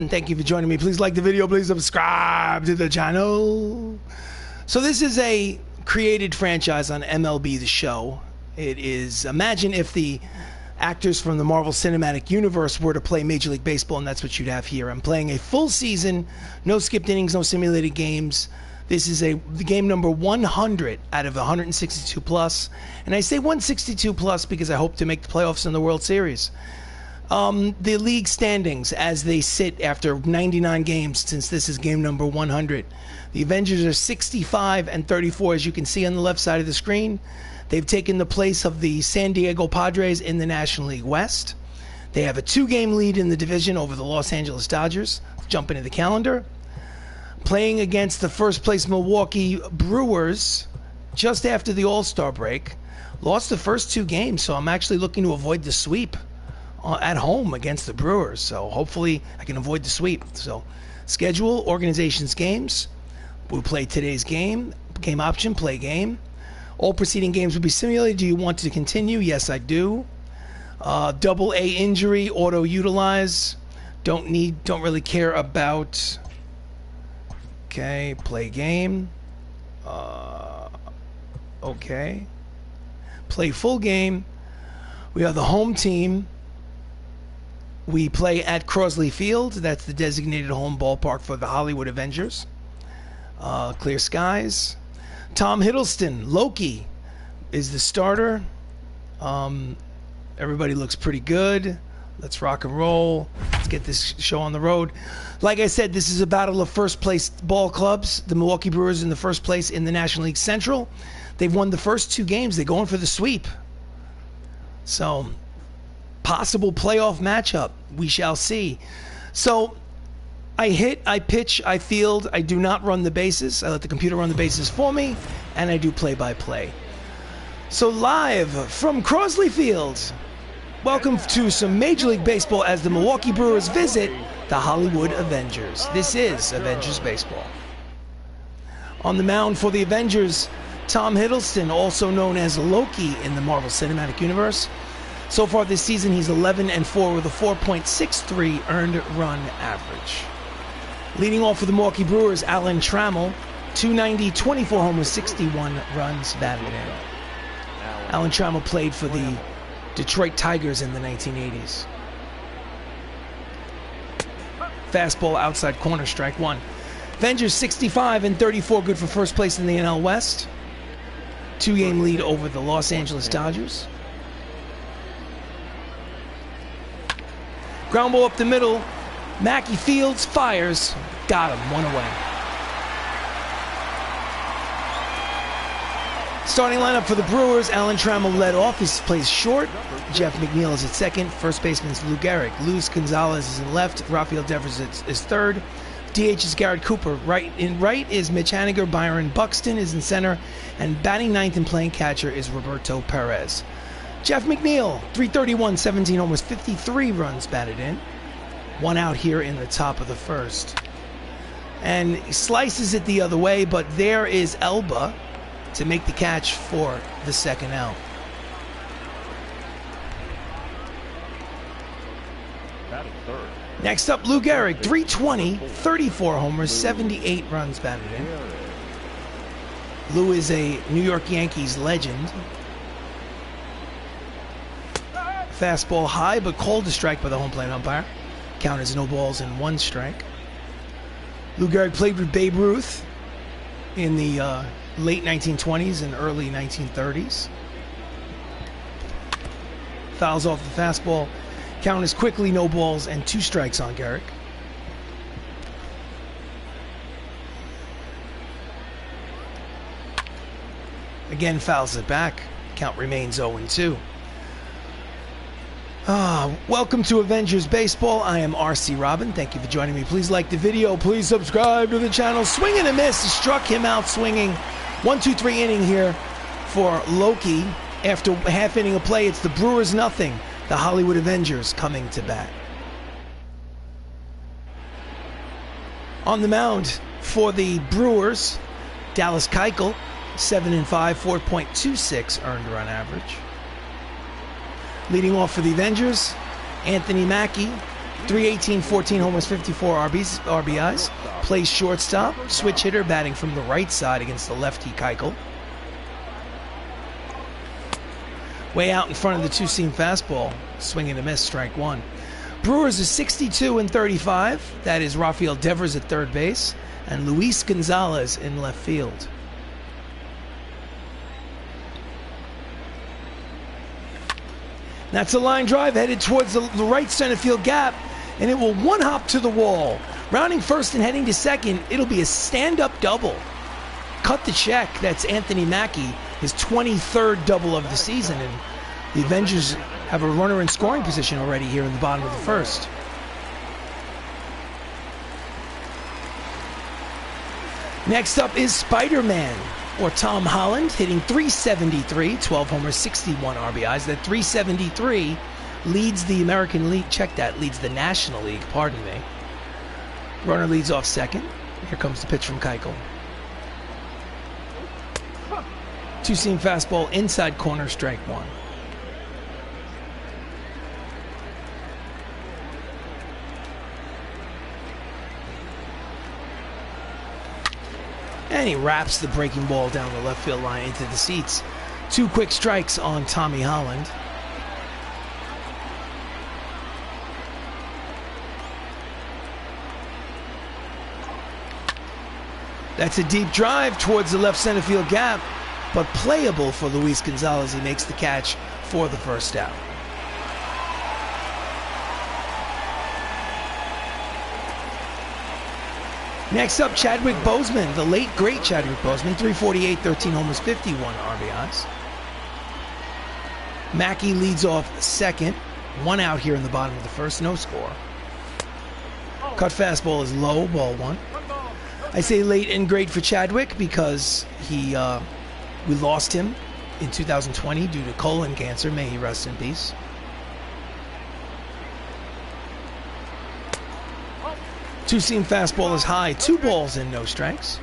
And thank you for joining me. Please like the video. Please subscribe to the channel. So this is a created franchise on MLB The Show. It is, imagine if the actors from the Marvel Cinematic Universe were to play Major League Baseball, and that's what you'd have here. I'm playing a full season, no skipped innings, no simulated games. This is the game number 100 out of 162 plus. And I say 162 plus because I hope to make the playoffs in the World Series. The league standings as they sit after 99 games, since this is game number 100. The Avengers are 65 and 34, as you can see on the left side of the screen. They've taken the place of the San Diego Padres in the National League West. They have a 2-game lead in the division over the Los Angeles Dodgers. Let's jump into the calendar. Playing against the first place Milwaukee Brewers just after the All-Star break. Lost the first 2 games, so I'm actually looking to avoid the sweep at home against the Brewers. So hopefully I can avoid the sweep. So schedule, organizations, games. We'll play today's game. Game option, play game. All preceding games will be simulated. Do you want to continue? Yes, I do. Double A injury, auto utilize. Don't really care about. Okay, play game. Okay. Play full game. We are the home team. We play at Crosley Field. That's the designated home ballpark for the Hollywood Avengers. Clear skies. Tom Hiddleston, Loki, is the starter. Everybody looks pretty good. Let's rock and roll. Let's get this show on the road. Like I said, this is a battle of first place ball clubs. The Milwaukee Brewers in the first place in the National League Central. They've won the first 2 games. They're going for the sweep. So, possible playoff matchup. We shall see. So, I hit, I pitch, I field. I do not run the bases. I let the computer run the bases for me, and I do play-by-play. So live from Crosley Field, welcome to some Major League Baseball as the Milwaukee Brewers visit the Hollywood Avengers. This is Avengers Baseball. On the mound for the Avengers, Tom Hiddleston, also known as Loki in the Marvel Cinematic Universe. So far this season, he's 11-4 with a 4.63 earned run average. Leading off for the Milwaukee Brewers, Alan Trammell, 290, 24 homers, 61 runs batted in. Alan Trammell played for the Detroit Tigers in the 1980s. Fastball outside corner, strike 1. Avengers 65-34, good for first place in the NL West. 2-game lead over the Los Angeles Dodgers. Ground ball up the middle. Mackey fields, fires, got him, 1 away. Starting lineup for the Brewers, Alan Trammell led off. He plays short. Jeff McNeil is at second. First baseman's Lou Gehrig. Luis Gonzalez is in left. Rafael Devers is third. DH is Garrett Cooper. Right is Mitch Haniger. Byron Buxton is in center. And batting ninth and playing catcher is Roberto Perez. Jeff McNeil, 331, 17 homers, 53 runs batted in. 1 out here in the top of the first. And he slices it the other way, but there is Elba to make the catch for the second out. Next up, Lou Gehrig, 320, 34 homers, 78 runs batted in. Lou is a New York Yankees legend. Fastball high, but called a strike by the home plate umpire. Count is no balls and 1 strike. Lou Gehrig played with Babe Ruth in the late 1920s and early 1930s. Fouls off the fastball. Count is quickly no balls and 2 strikes on Gehrig. Again fouls it back. Count remains 0-2. Welcome to Avengers Baseball. I am RC Robbin. Thank you for joining me. Please like the video. Please subscribe to the channel. Swing and a miss. Struck him out swinging. 1-2-3 inning here for Loki. After half inning of play, it's the Brewers nothing. The Hollywood Avengers coming to bat. On the mound for the Brewers, Dallas Keuchel, 7-5, 4.26 earned run average. Leading off for the Avengers, Anthony Mackie, 318, 14 homers, 54 RBIs. Plays shortstop. Switch hitter, batting from the right side against the lefty Keuchel. Way out in front of the two-seam fastball. Swing and a miss, strike one. Brewers is 62 and 35. That is Rafael Devers at third base and Luis Gonzalez in left field. That's a line drive headed towards the right center field gap, and it will one hop to the wall. Rounding first and heading to second, it'll be a stand-up double. Cut the check. That's Anthony Mackie, his 23rd double of the season, and the Avengers have a runner in scoring position already here in the bottom of the first. Next up is Spider-Man, or Tom Holland, hitting .373, 12 homers, 61 RBIs. That .373 leads the American League. Check that, leads the National League, pardon me. Runner leads off second. Here comes the pitch from Keuchel. Two-seam fastball, inside corner, strike one. And he wraps the breaking ball down the left field line into the seats. Two quick strikes on Tommy Holland. That's a deep drive towards the left center field gap, but playable for Luis Gonzalez. He makes the catch for the first out. Next up, Chadwick Boseman, the late, great Chadwick Boseman, 348, 13 homers, 51 RBIs. Mackie leads off second. One out here in the bottom of the first, no score. Cut fastball is low, ball one. I say late and great for Chadwick because we lost him in 2020 due to colon cancer. May he rest in peace. Two-seam fastball is high. 2 balls and no strikes.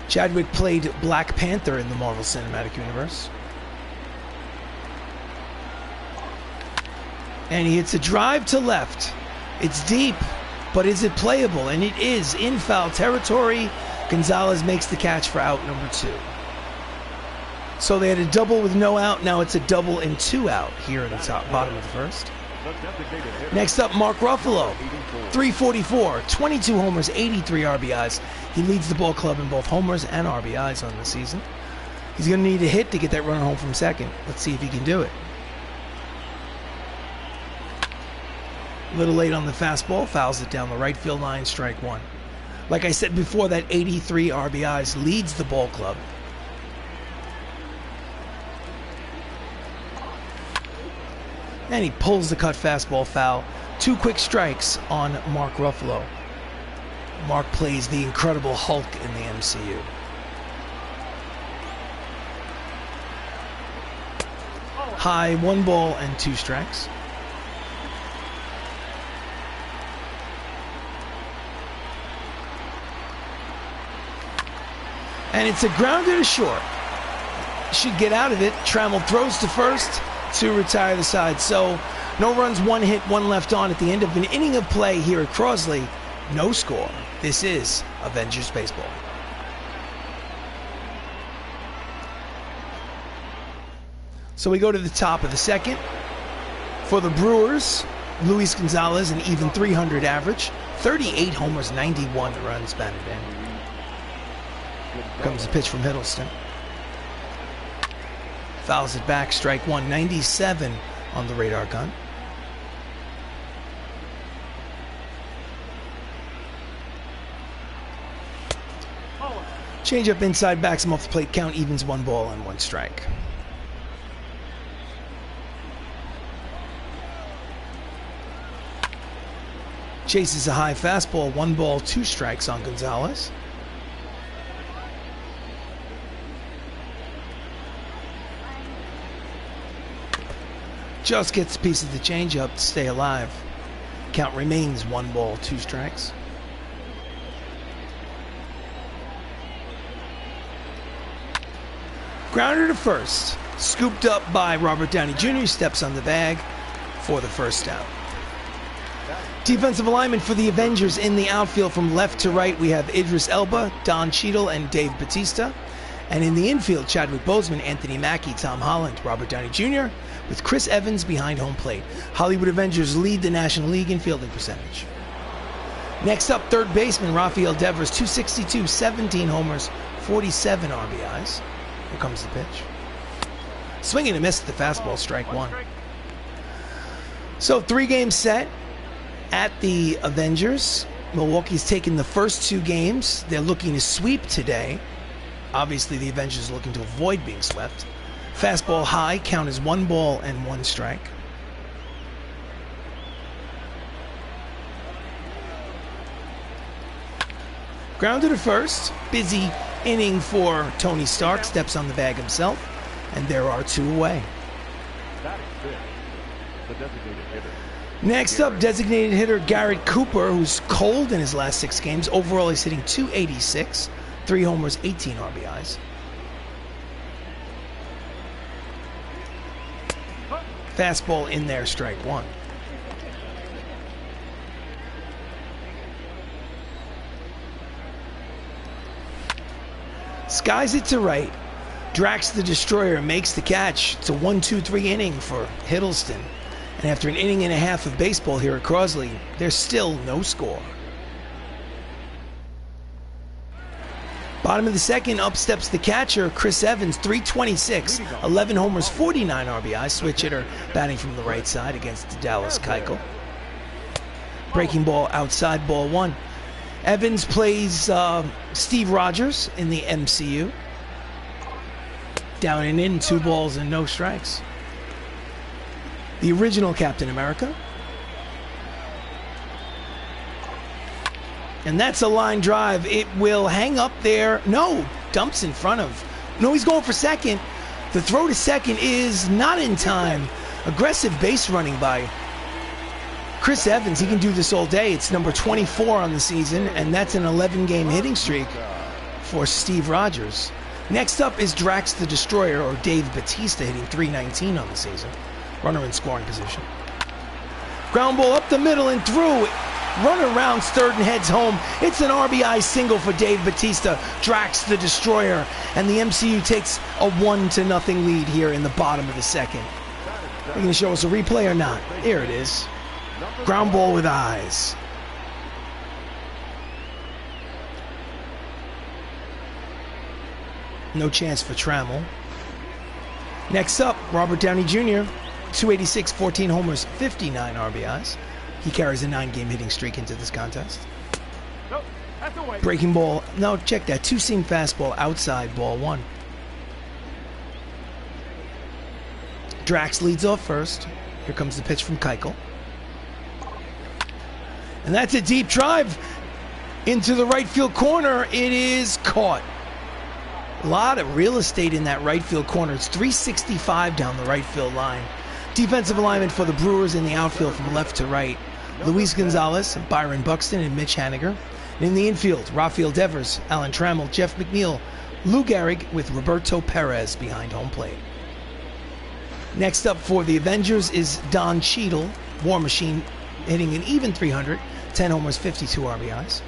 Chadwick played Black Panther in the Marvel Cinematic Universe. And he hits a drive to left. It's deep, but is it playable? And it is in foul territory. Gonzalez makes the catch for out number 2. So they had a double with no out. Now it's a double and 2 out here in the bottom of the first. Next up, Mark Ruffalo, 344, 22 homers, 83 RBIs. He leads the ball club in both homers and RBIs on the season. He's going to need a hit to get that runner home from second. Let's see if he can do it. A little late on the fastball, fouls it down the right field line, strike one. Like I said before, that 83 RBIs leads the ball club. And he pulls the cut fastball foul. 2 quick strikes on Mark Ruffalo. Mark plays the Incredible Hulk in the MCU. High, 1 ball and 2 strikes. And it's a grounder to short. Should get out of it. Trammell throws to first to retire the side. So no runs, 1 hit, 1 left on at the end of an inning of play here at Crosley. No score. This is Avengers Baseball. So we go to the top of the second. For the Brewers, Luis Gonzalez, an even .300 average. 38 homers, 91 runs batted in. Comes the pitch from Hiddleston. Fouls it back, strike one. 97 on the radar gun. Change up inside, backs him off the plate. Count evens, 1 ball and 1 strike. Chases a high fastball, 1 ball, 2 strikes on Gonzalez. Just gets a piece of the changeup to stay alive. Count remains 1 ball, 2 strikes. Grounder to first. Scooped up by Robert Downey Jr. Steps on the bag for the first out. Defensive alignment for the Avengers in the outfield from left to right, we have Idris Elba, Don Cheadle, and Dave Bautista. And in the infield, Chadwick Boseman, Anthony Mackie, Tom Holland, Robert Downey Jr., with Chris Evans behind home plate. Hollywood Avengers lead the National League in fielding percentage. Next up, third baseman Rafael Devers, 262, 17 homers, 47 RBIs. Here comes the pitch. Swing and a miss at the fastball, strike one. So 3-game set at the Avengers. Milwaukee's taken the first 2 games. They're looking to sweep today. Obviously, the Avengers are looking to avoid being swept. Fastball high, count is 1 ball and 1 strike. Grounded to first. Busy inning for Tony Stark. Steps on the bag himself. And there are 2 away. Next up, designated hitter Garrett Cooper, who's cold in his last 6 games. Overall, he's hitting .286. 3 homers, 18 RBIs. Fastball in there, strike one. Skies it to right. Drax the Destroyer makes the catch. It's a 1-2-3 inning for Hiddleston. And after an inning and a half of baseball here at Crosley, there's still no score. Bottom of the second, up steps the catcher, Chris Evans, 326, 11 homers, 49 RBI. Switch hitter batting from the right side against Dallas Keuchel. Breaking ball outside, ball one. Evans plays Steve Rogers in the MCU. Down and in, 2 balls and no strikes. The original Captain America. And that's a line drive. It will hang up there. No, dumps in front of. No, he's going for second. The throw to second is not in time. Aggressive base running by Chris Evans. He can do this all day. It's number 24 on the season, and that's an 11-game hitting streak for Steve Rogers. Next up is Drax the Destroyer, or Dave Bautista, hitting .319 on the season. Runner in scoring position. Ground ball up the middle and through. Runner rounds third and heads home. It's an RBI single for Dave Bautista. Drax the Destroyer. And the MCU takes a 1-0 lead here in the bottom of the second. Are you going to show us a replay or not? Here it is. Ground ball with eyes. No chance for Trammell. Next up, Robert Downey Jr., 286, 14 homers, 59 RBIs. He carries a 9-game hitting streak into this contest. Nope, that's away. Breaking ball. No, check that. 2-seam fastball outside, ball one. Drax leads off first. Here comes the pitch from Keuchel. And that's a deep drive into the right field corner. It is caught. A lot of real estate in that right field corner. It's 365 down the right field line. Defensive alignment for the Brewers in the outfield from left to right. Luis Gonzalez, Byron Buxton, and Mitch Haniger. And in the infield, Rafael Devers, Alan Trammell, Jeff McNeil, Lou Gehrig with Roberto Perez behind home plate. Next up for the Avengers is Don Cheadle, War Machine, hitting an even 300, 10 homers, 52 RBIs.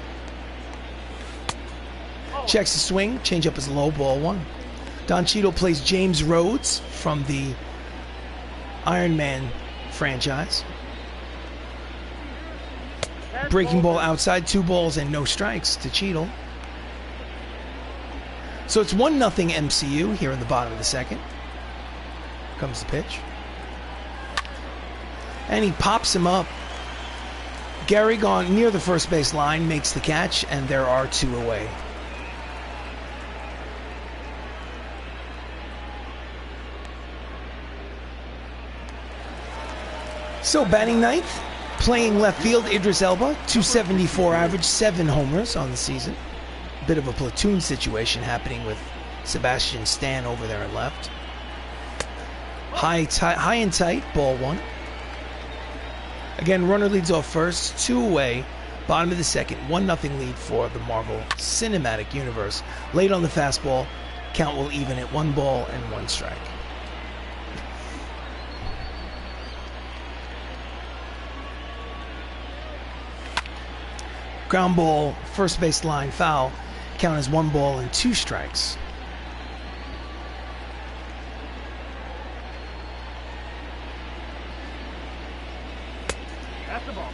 Checks the swing, changeup is low, ball one. Don Cheadle plays James Rhodes from the Iron Man franchise. Breaking ball outside, 2 balls and no strikes to Cheadle. So it's 1-0 MCU here in the bottom of the second. Comes the pitch. And he pops him up. Gehrig on near the first base line makes the catch, and there are 2 away. So batting ninth, playing left field, Idris Elba, 274 average, 7 homers on the season. Bit of a platoon situation happening with Sebastian Stan over there at left. High and tight, ball one. Again, runner leads off first, 2 away. Bottom of the second, 1-0 lead for the Marvel Cinematic Universe. Late on the fastball, count will even at 1 ball and 1 strike. Ground ball, first base line foul. Count as 1 ball and 2 strikes. That's the ball.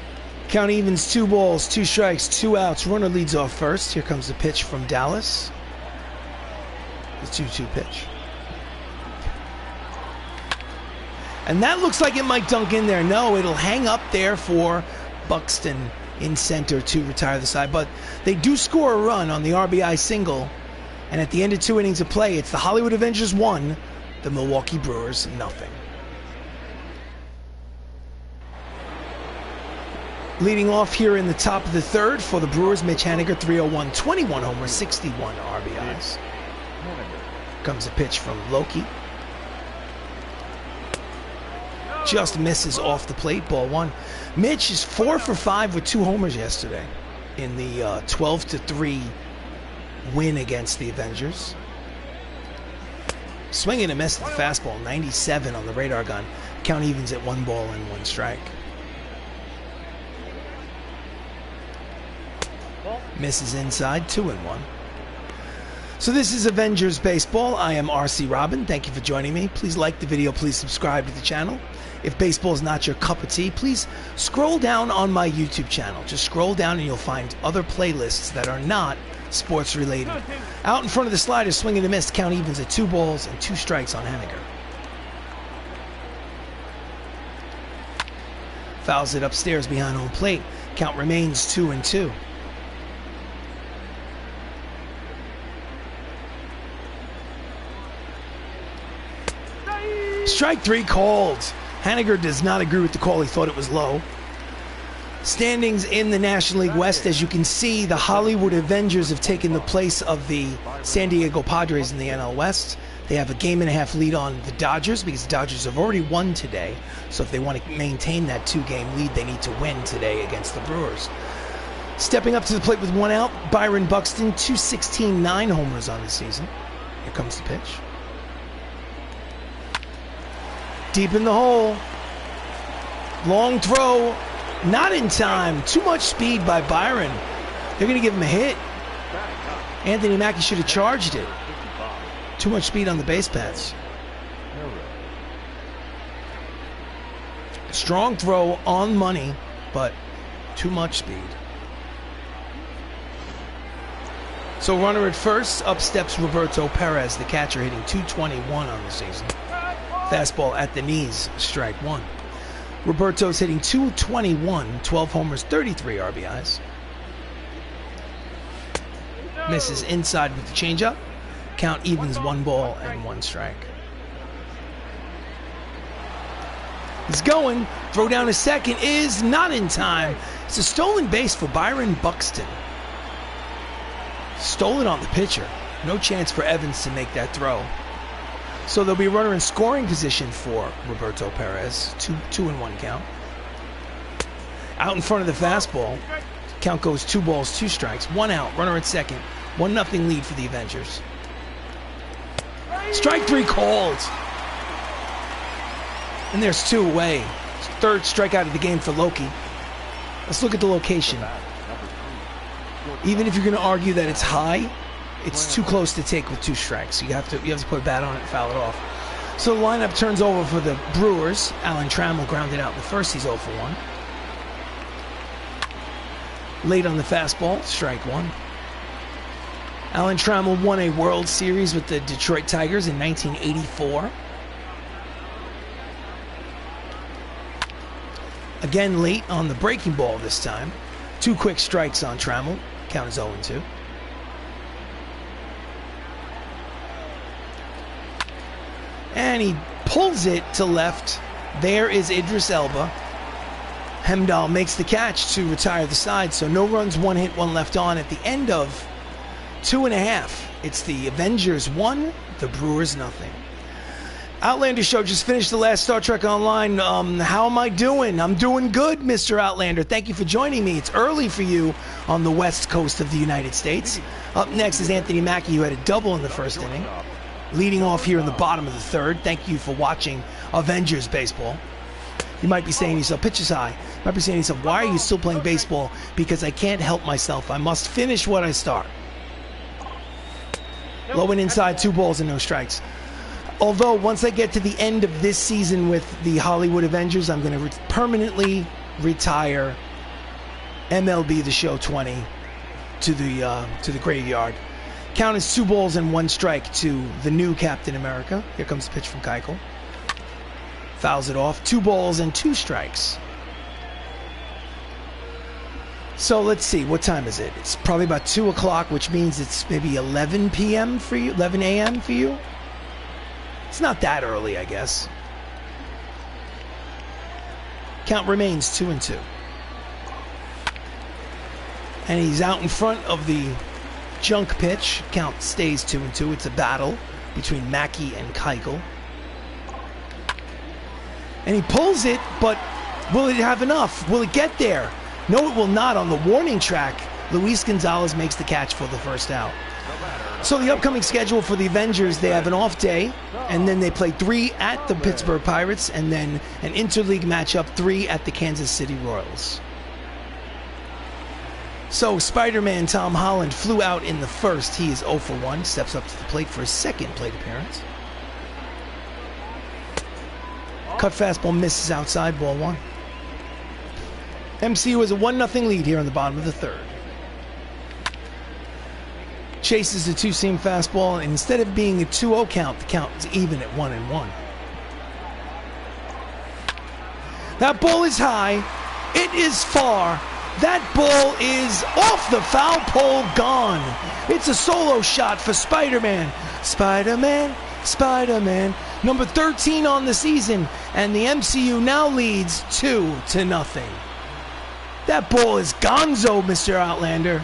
Count evens, 2 balls, 2 strikes, 2 outs. Runner leads off first. Here comes the pitch from Dallas. The 2-2 pitch. And that looks like it might dunk in there. No, it'll hang up there for Buxton in center to retire the side. But they do score a run on the RBI single. And at the end of 2 innings of play, it's the Hollywood Avengers 1, the Milwaukee Brewers nothing. Leading off here in the top of the third for the Brewers, Mitch Haniger, 301, 21 homers, 61 RBIs. Comes a pitch from Loki. Just misses off the plate, ball 1. Mitch is 4 for 5 with 2 homers yesterday in the 12-3 win against the Avengers. Swing and a miss at the fastball, 97 on the radar gun. Count evens at 1 ball and 1 strike. Misses inside, 2-1. So this is Avengers Baseball. I am RC Robbin. Thank you for joining me. Please like the video. Please subscribe to the channel. If baseball is not your cup of tea, please scroll down on my YouTube channel. Just scroll down and you'll find other playlists that are not sports related. Out in front of the slider, swinging a miss. Count evens at 2 balls and 2 strikes on Haniger. Fouls it upstairs behind home plate. Count remains 2-2. Strike 3 called. Haniger does not agree with the call. He thought it was low. Standings in the National League West, as you can see, the Hollywood Avengers have taken the place of the San Diego Padres in the NL West. They have a 1.5 game lead on the Dodgers because the Dodgers have already won today. So if they want to maintain that 2-game lead, they need to win today against the Brewers. Stepping up to the plate with 1 out, Byron Buxton, 216, 9 homers on the season. Here comes the pitch. Deep in the hole. Long throw. Not in time. Too much speed by Byron. They're going to give him a hit. Anthony Mackie should have charged it. Too much speed on the base paths. Strong throw on money, but too much speed. So runner at first. Up steps Roberto Perez, the catcher, hitting .221 on the season. Fastball at the knees, strike 1. Roberto's hitting .221, 12 homers, 33 RBIs. Misses inside with the changeup. Count evens 1 ball and 1 strike. He's going. Throw down to second is not in time. It's a stolen base for Byron Buxton. Stolen on the pitcher. No chance for Evans to make that throw. So there'll be a runner in scoring position for Roberto Perez. 2-1 count. Out in front of the fastball. Count goes 2 balls, 2 strikes. 1 out. Runner at second. 1-0 lead for the Avengers. Strike 3 called. And there's 2 away. 3rd strikeout of the game for Loki. Let's look at the location. Even if you're going to argue that it's high, it's too close to take with 2 strikes. You have to put a bat on it and foul it off. So the lineup turns over for the Brewers. Alan Trammell grounded out in the first. He's 0 for 1. Late on the fastball, strike 1. Alan Trammell won a World Series with the Detroit Tigers in 1984. Again late on the breaking ball this time. 2 quick strikes on Trammell. Count is 0-2. And he pulls it to left. There is Idris Elba. Hemdahl makes the catch to retire the side. So no runs, 1 hit, 1 left on at the end of 2.5. It's the Avengers 1, the Brewers nothing. Outlander Show just finished the last Star Trek Online. How am I doing? I'm doing good, Mr. Outlander. Thank you for joining me. It's early for you on the west coast of the United States. Up next is Anthony Mackie, who had a double in the first inning. Leading off here in the bottom of the 3rd. Thank you for watching Avengers Baseball. You might be saying to yourself, pitch is high. Might be saying to yourself, why are you still playing baseball? Because I can't help myself. I must finish what I start. Low and inside, 2 balls and no strikes. Although, once I get to the end of this season with the Hollywood Avengers, I'm going to permanently retire MLB The Show 20 to the graveyard. Count is 2 balls and 1 strike to the new Captain America. Here comes the pitch from Keuchel. Fouls it off. 2 balls and 2 strikes. So let's see, what time is it? It's probably about 2 o'clock, which means it's maybe 11 p.m. for you, 11 a.m. for you. It's not that early, I guess. Count remains 2-2. And he's out in front of the junk pitch. Count stays 2-2. It's a battle between Mackey and Keuchel. And he pulls it, but will it have enough? Will it get there? No, it will not. On the warning track, Luis Gonzalez makes the catch for the first out. So the upcoming schedule for the Avengers, they have an off day, and then they play 3 at the Pittsburgh Pirates, and then an interleague matchup, 3 at the Kansas City Royals. So Spider-Man Tom Holland flew out in the first. He is 0 for 1, steps up to the plate for his second plate appearance. Cut fastball misses outside, ball 1. MCU has a 1-0 lead here on the bottom of the third. Chases the 2-seam fastball, and instead of being a 2-0 count, the count is even at 1-1. That ball is high. It is far. That ball is off the foul pole, gone. It's a solo shot for Spider-Man. Spider-Man, Spider-Man. Number 13 on the season, and the MCU now leads 2-0. That ball is gonzo, Mr. Outlander.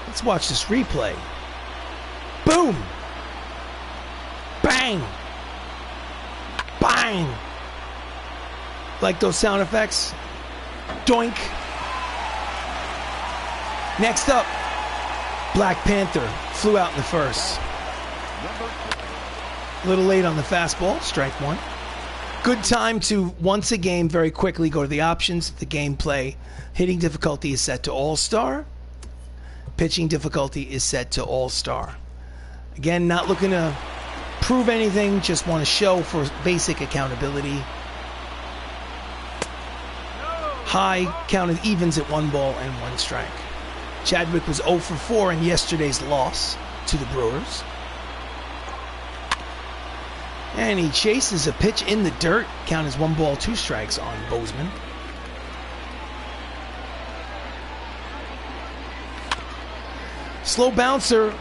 Let's watch this replay. Boom! Bang! Bang! Like those sound effects? Doink! Next up, Black Panther flew out in the first. A little late on the fastball, strike 1. Good time to, once a game, very quickly go to the options. The gameplay hitting difficulty is set to All-Star. Pitching difficulty is set to All-Star. Again, not looking to prove anything, just want to show for basic accountability. High counted evens at 1 ball and 1 strike. Chadwick was 0 for 4 in yesterday's loss to the Brewers. And he chases a pitch in the dirt. Count is 1 ball, 2 strikes on Bozeman. Slow bouncer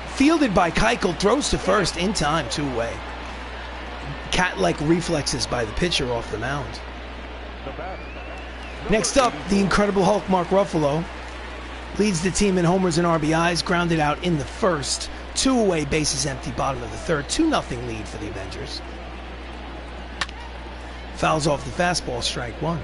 fielded by Keuchel, throws to first in time, 2 away. Cat-like reflexes by the pitcher off the mound. Next up, the Incredible Hulk, Mark Ruffalo, leads the team in homers and RBIs, grounded out in the first. 2 away, bases empty, bottom of the third. 2-0 lead for the Avengers. Fouls off the fastball, strike 1.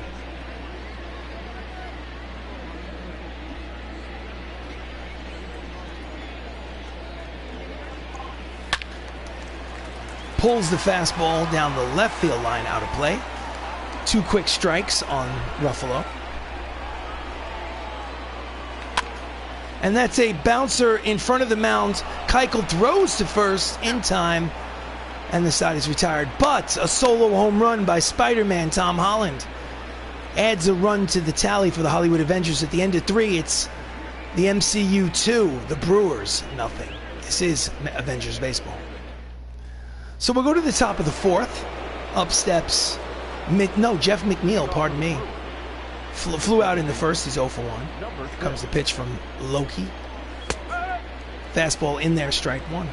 Pulls the fastball down the left field line, out of play. 2 quick strikes on Ruffalo. And that's a bouncer in front of the mound. Keuchel throws to first in time, and the side is retired. But a solo home run by Spider-Man Tom Holland adds a run to the tally for the Hollywood Avengers. At the end of 3, it's the MCU 2, the Brewers, 0. This is Avengers baseball. So we'll go to the top of the 4th. Up steps Jeff McNeil, pardon me. Flew out in the first. He's 0 for 1. Comes the pitch from Loki. Fastball in there, strike 1.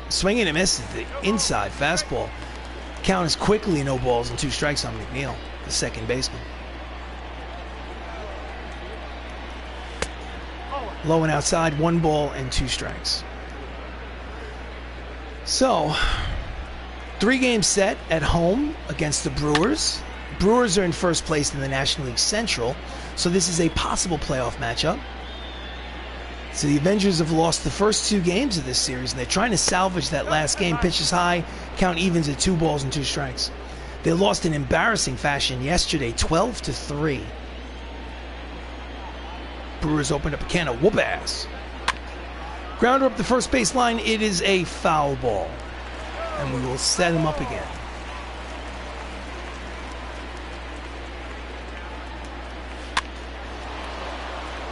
Swing and a miss at the inside fastball. Count is quickly 0 balls and 2 strikes on McNeil, the second baseman. Low and outside, 1 ball and 2 strikes. So, 3 games set at home against the Brewers. Brewers are in first place in the National League Central, so this is a possible playoff matchup. So the Avengers have lost the first 2 games of this series, and they're trying to salvage that last game. Pitches high, count evens at 2 balls and 2 strikes. They lost in embarrassing fashion yesterday, 12-3. Brewers opened up a can of whoop ass. Grounder up the first base line. It is a foul ball, and we will set him up again.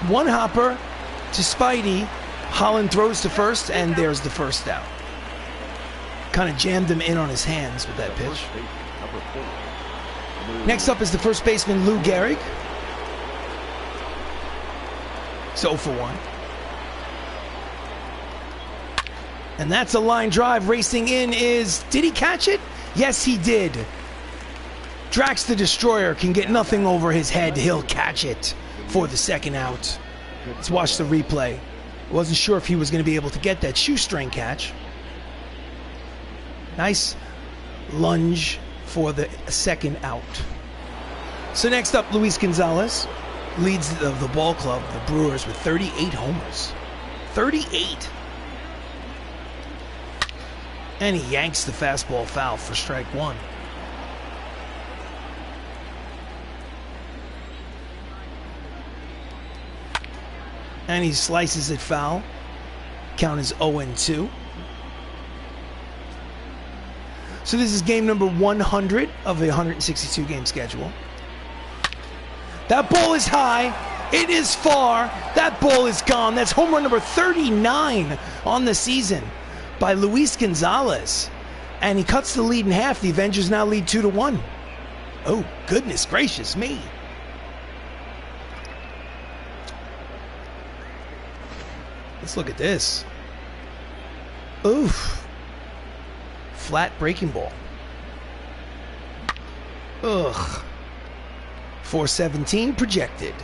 One hopper to Spidey. Holland throws to first, and there's the first out. Kind of jammed him in on his hands with that pitch. Next up is the first baseman, Lou Gehrig. It's 0 for 1. And that's a line drive. Racing in is... Did he catch it? Yes, he did. Drax the Destroyer can get nothing over his head. He'll catch it for the second out. Let's watch the replay. Wasn't sure if he was going to be able to get that shoestring catch. Nice lunge for the second out. So next up, Luis Gonzalez leads the ball club, the Brewers, with 38 homers. 38. And he yanks the fastball foul for strike 1. And he slices it foul. Count is 0-2. So this is game number 100 of a 162 game schedule. That ball is high. It is far. That ball is gone. That's home run number 39 on the season by Luis Gonzalez. And he cuts the lead in half. The Avengers now lead 2-1. Oh, goodness gracious me. Let's look at this. Oof. Flat breaking ball. Ugh. 417 projected.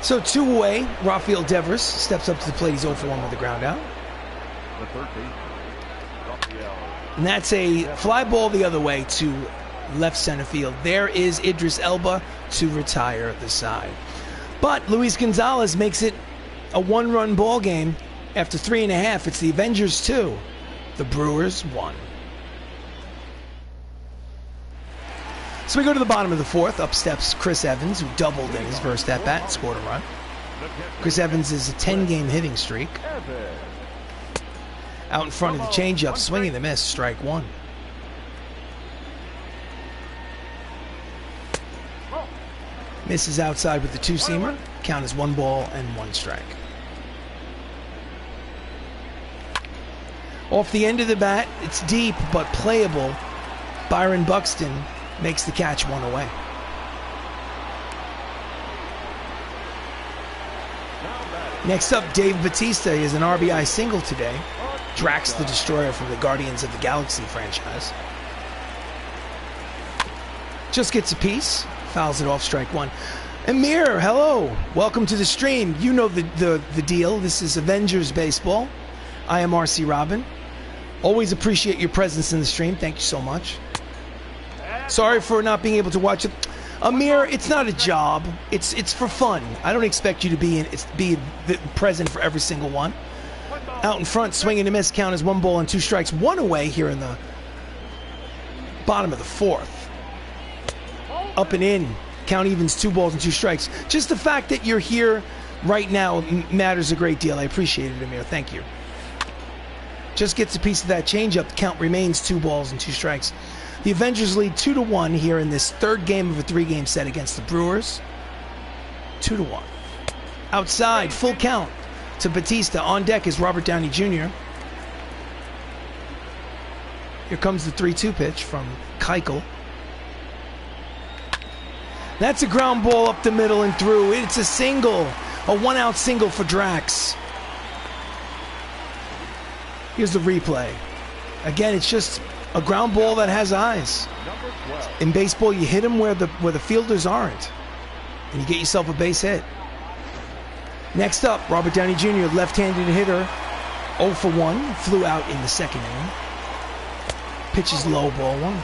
So 2 away. Rafael Devers steps up to the plate. He's 0 for 1 with the ground out. And that's a fly ball the other way to left center field. There is Idris Elba to retire the side. But Luis Gonzalez makes it a 1-run ball game after 3.5. It's the Avengers 2, the Brewers 1. So we go to the bottom of the 4th. Up steps Chris Evans, who doubled in his first at-bat, scored a run. Chris Evans is a 10-game hitting streak. Out in front of the changeup, swinging the miss, strike 1. Misses outside with the 2-seamer. Count is 1 ball and 1 strike. Off the end of the bat, it's deep but playable. Byron Buxton makes the catch 1 away. Next up, Dave Bautista is an RBI single today. Drax the Destroyer from the Guardians of the Galaxy franchise. Just gets a piece. Fouls it off, strike 1. Amir, hello. Welcome to the stream. You know the deal. This is Avengers baseball. I am RC Robbin. Always appreciate your presence in the stream. Thank you so much. Sorry for not being able to watch it. Amir, it's not a job. It's for fun. I don't expect you to be present for every single one. Out in front, swinging a miss. Count is 1 ball and 2 strikes. 1 away here in the bottom of the 4th. Up and in. Count evens, 2 balls and 2 strikes. Just the fact that you're here right now matters a great deal. I appreciate it, Amir. Thank you. Just gets a piece of that changeup. The count remains 2 balls and 2 strikes. The Avengers lead 2-1 here in this 3rd game of a 3-game set against the Brewers. 2-1. Outside, full count to Bautista. On deck is Robert Downey Jr. Here comes the 3-2 pitch from Keuchel. That's a ground ball up the middle and through. It's a single. A 1-out single for Drax. Here's the replay. Again, it's just a ground ball that has eyes. In baseball, you hit them where the fielders aren't, and you get yourself a base hit. Next up, Robert Downey Jr., left-handed hitter, 0 for 1, flew out in the 2nd inning. Pitches low, ball 1.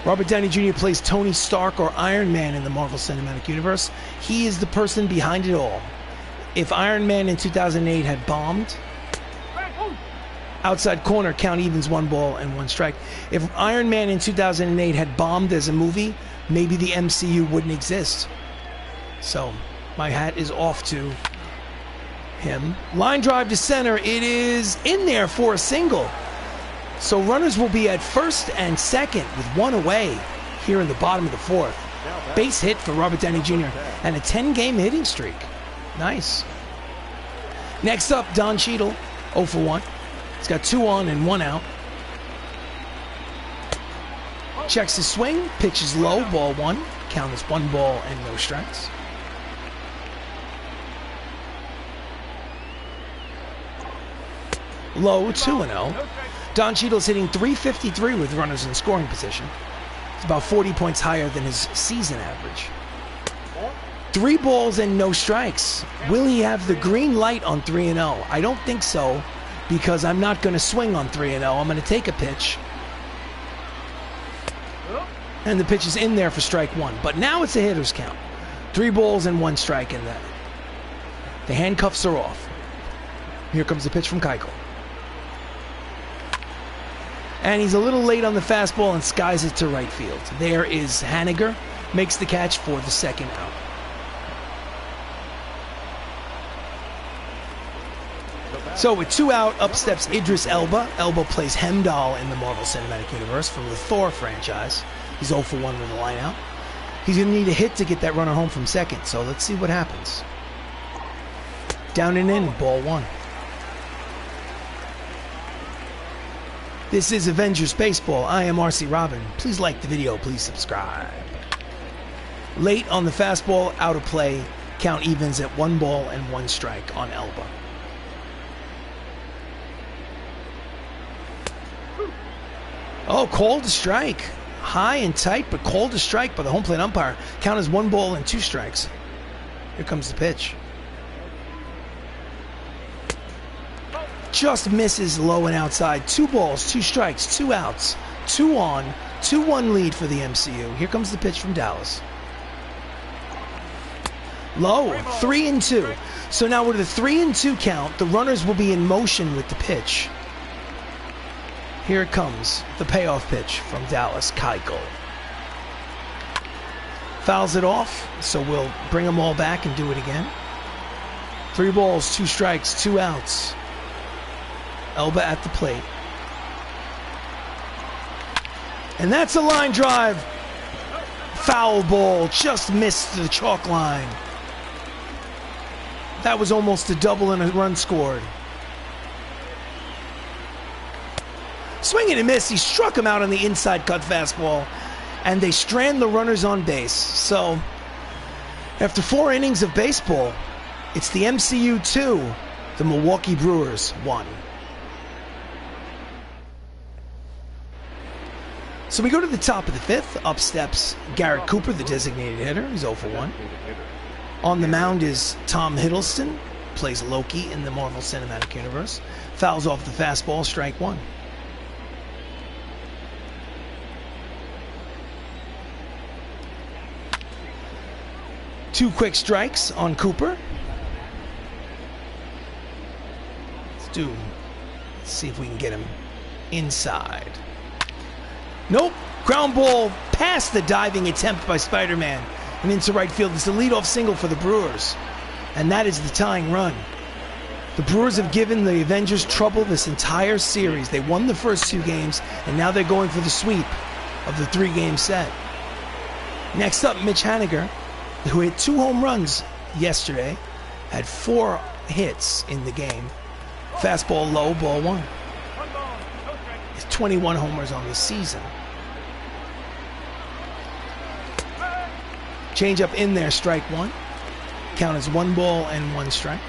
Robert Downey Jr. plays Tony Stark or Iron Man in the Marvel Cinematic Universe. He is the person behind it all. If Iron Man in 2008 had bombed, outside corner, count evens, 1 ball and 1 strike. If Iron Man in 2008 had bombed as a movie, maybe the MCU wouldn't exist. So, my hat is off to him. Line drive to center. It is in there for a single. So runners will be at first and second with 1 away here in the bottom of the 4th. Base hit for Robert Downey Jr. and a 10-game hitting streak. Nice. Next up, Don Cheadle, 0 for 1. He's got 2 on and 1 out. Checks his swing, pitches low, ball 1. Count is 1 ball and no strikes. Low, 2-0. Don Cheadle's hitting .353 with runners in scoring position. It's about 40 points higher than his season average. 3 balls and no strikes. Will he have the green light on 3-0? I don't think so, because I'm not going to swing on 3-0. I'm going to take a pitch. And the pitch is in there for strike 1. But now it's a hitter's count. 3 balls and 1 strike in that. The handcuffs are off. Here comes the pitch from Keuchel. And he's a little late on the fastball and skies it to right field. There is Haniger, makes the catch for the 2nd out. So with 2 out, up steps Idris Elba. Elba plays Heimdall in the Marvel Cinematic Universe from the Thor franchise. He's 0 for 1 with a line out. He's going to need a hit to get that runner home from second, so let's see what happens. Down and in, ball 1. This is Avengers Baseball. I am RC Robbin. Please like the video. Please subscribe. Late on the fastball, out of play. Count evens at 1 ball and 1 strike on Elba. Oh, called a strike. High and tight, but called a strike by the home plate umpire. Count as 1 ball and 2 strikes. Here comes the pitch. Just misses low and outside. 2 balls, 2 strikes, 2 outs. 2 on, 2-1 lead for the MCU. Here comes the pitch from Dallas. Low, 3-2. So now with a 3-2 count, the runners will be in motion with the pitch. Here it comes, the payoff pitch from Dallas, Keuchel. Fouls it off, so we'll bring them all back and do it again. 3 balls, 2 strikes, 2 outs. Elba at the plate. And that's a line drive. Foul ball, just missed the chalk line. That was almost a double and a run scored. Swing and a miss. He struck him out on the inside cut fastball, and they strand the runners on base. So, after 4 innings of baseball, it's the MCU 2, the Milwaukee Brewers 1. So we go to the top of the 5th. Up steps Garrett Cooper, the designated hitter. He's 0 for 1. On the mound is Tom Hiddleston, plays Loki in the Marvel Cinematic Universe. Fouls off the fastball, strike 1. Two quick strikes on Cooper. Let's see if we can get him inside. Nope. Ground ball past the diving attempt by Spider-Man and into right field. It's a leadoff single for the Brewers. And that is the tying run. The Brewers have given the Avengers trouble this entire series. They won the first 2 games, and now they're going for the sweep of the 3-game set. Next up, Mitch Haniger, who hit 2 home runs yesterday, had 4 hits in the game. Fastball low, ball 1. He's 21 homers on the season. Change up in there, strike 1. Count as 1 ball and 1 strike.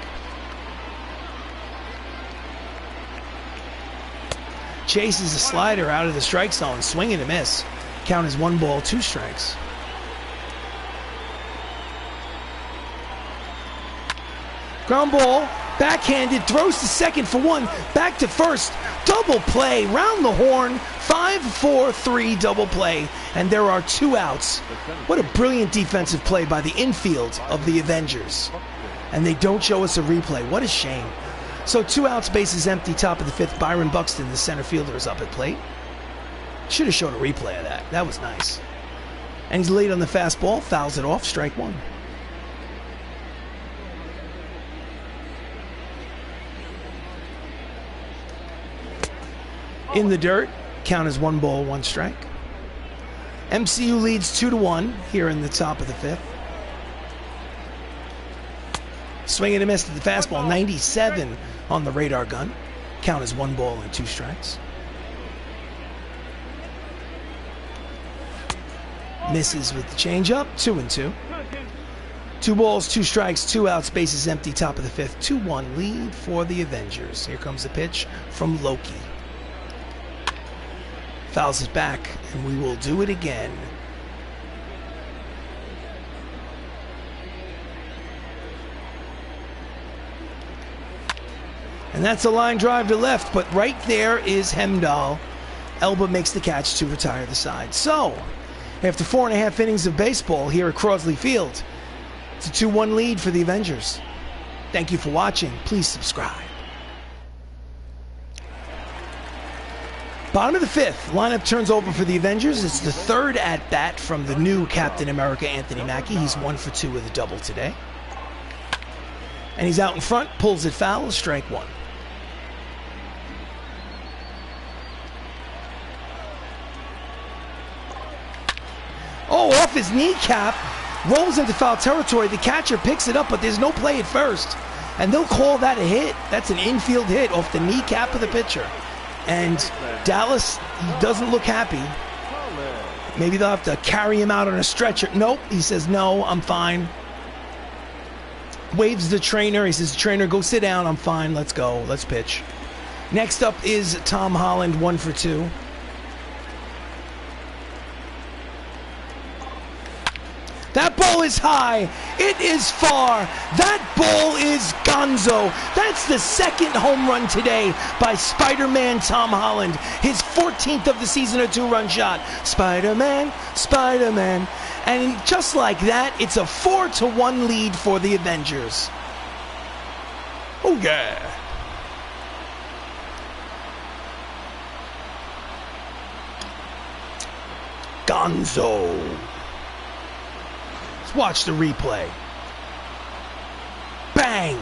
Chases a slider out of the strike zone, swing and a miss. Count as 1 ball, 2 strikes. Ground ball, Backhanded, throws to second for one, back to first. Double play, round the horn, 5-4-3 double play, and there are 2 outs. What a brilliant defensive play by the infield of the Avengers. And they don't show us a replay. What a shame. So 2 outs, bases empty, top of the 5th. Byron Buxton, the center fielder, is up at plate. Should have shown a replay of that. That was nice. And he's late on the fastball, fouls it off, strike 1. In the dirt, count as 1 ball, 1 strike. MCU leads 2-1 here in the top of the 5th. Swing and a miss to the fastball, 97 on the radar gun. Count as 1 ball and 2 strikes. Misses with the changeup, 2-2. 2 balls, 2 strikes, 2 outs, bases empty, top of the 5th. 2-1 lead for the Avengers. Here comes the pitch from Loki. Fouls it back, and we will do it again. And that's a line drive to left, but right there is Hemdahl. Elba makes the catch to retire the side. So, after 4.5 innings of baseball here at Crosley Field, it's a 2-1 lead for the Avengers. Thank you for watching. Please subscribe. Bottom of the 5th, lineup turns over for the Avengers. It's the 3rd at-bat from the new Captain America, Anthony Mackie. He's 1 for 2 with a double today. And he's out in front, pulls it foul, strike 1. Oh, off his kneecap, rolls into foul territory. The catcher picks it up, but there's no play at first. And they'll call that a hit. That's an infield hit off the kneecap of the pitcher. And Dallas doesn't look happy. Maybe they'll have to carry him out on a stretcher. Nope, he says, no, I'm fine. Waves the trainer. He says, trainer, go sit down. I'm fine. Let's go. Let's pitch. Next up is Tom Holland, 1 for 2. That ball is high. It is far. That ball is gonzo. That's the 2nd home run today by Spider-Man Tom Holland. His 14th of the season, a 2-run shot. Spider-Man, Spider-Man. And just like that, it's a 4-1 lead for the Avengers. Oh, yeah. Gonzo. Watch the replay. Bang!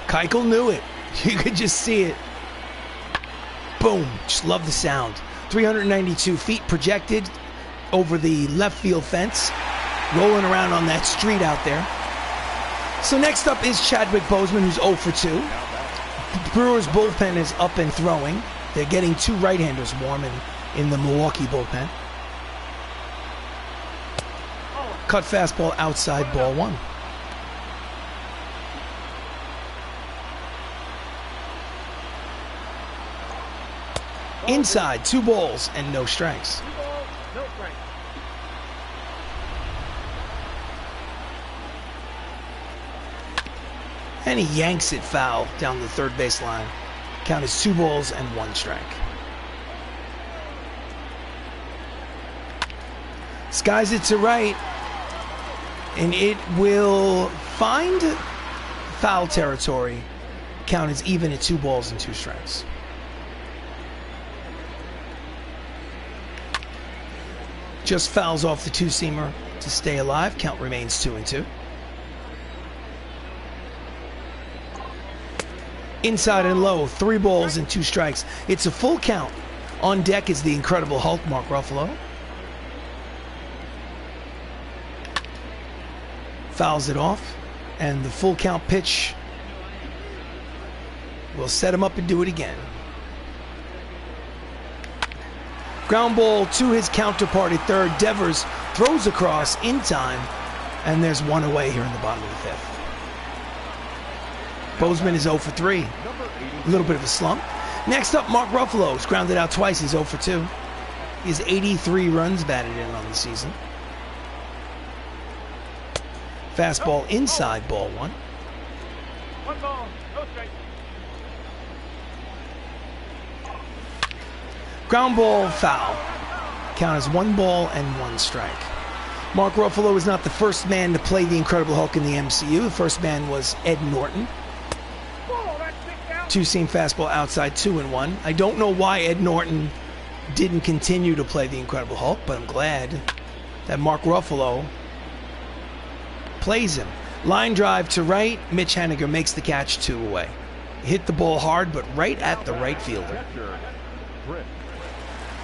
Keuchel knew it. You could just see it. Boom. Just love the sound. 392 feet projected over the left field fence. Rolling around on that street out there. So next up is Chadwick Boseman, who's 0 for 2. The Brewers bullpen is up and throwing. They're getting 2 right-handers warm in the Milwaukee bullpen. Cut fastball outside, ball 1. Inside, 2 balls and no strikes. And he yanks it foul down the 3rd baseline. Count is 2 balls and 1 strike. Skies it to right. And it will find foul territory. Count is even at 2 balls and 2 strikes. Just fouls off the 2-seamer to stay alive. Count remains 2-2. Inside and low, 3 balls and 2 strikes. It's a full count. On deck is the Incredible Hulk, Mark Ruffalo. Fouls it off, and the full count pitch will set him up and do it again. Ground ball to his counterpart at 3rd. Devers throws across in time, and there's 1 away here in the bottom of the 5th. Boseman is 0 for 3. A little bit of a slump. Next up, Mark Ruffalo's grounded out twice. He's 0 for 2. He has 83 runs batted in on the season. Fastball inside, ball one. 1 ball, no strike. Ground ball, foul. Count as 1 ball and 1 strike. Mark Ruffalo is not the first man to play the Incredible Hulk in the MCU. The first man was Ed Norton. Two-seam fastball outside, 2-1. I don't know why Ed Norton didn't continue to play the Incredible Hulk, but I'm glad that Mark Ruffalo plays him. Line drive to right. Mitch Haniger makes the catch, 2 away. Hit the ball hard, but right at the right fielder.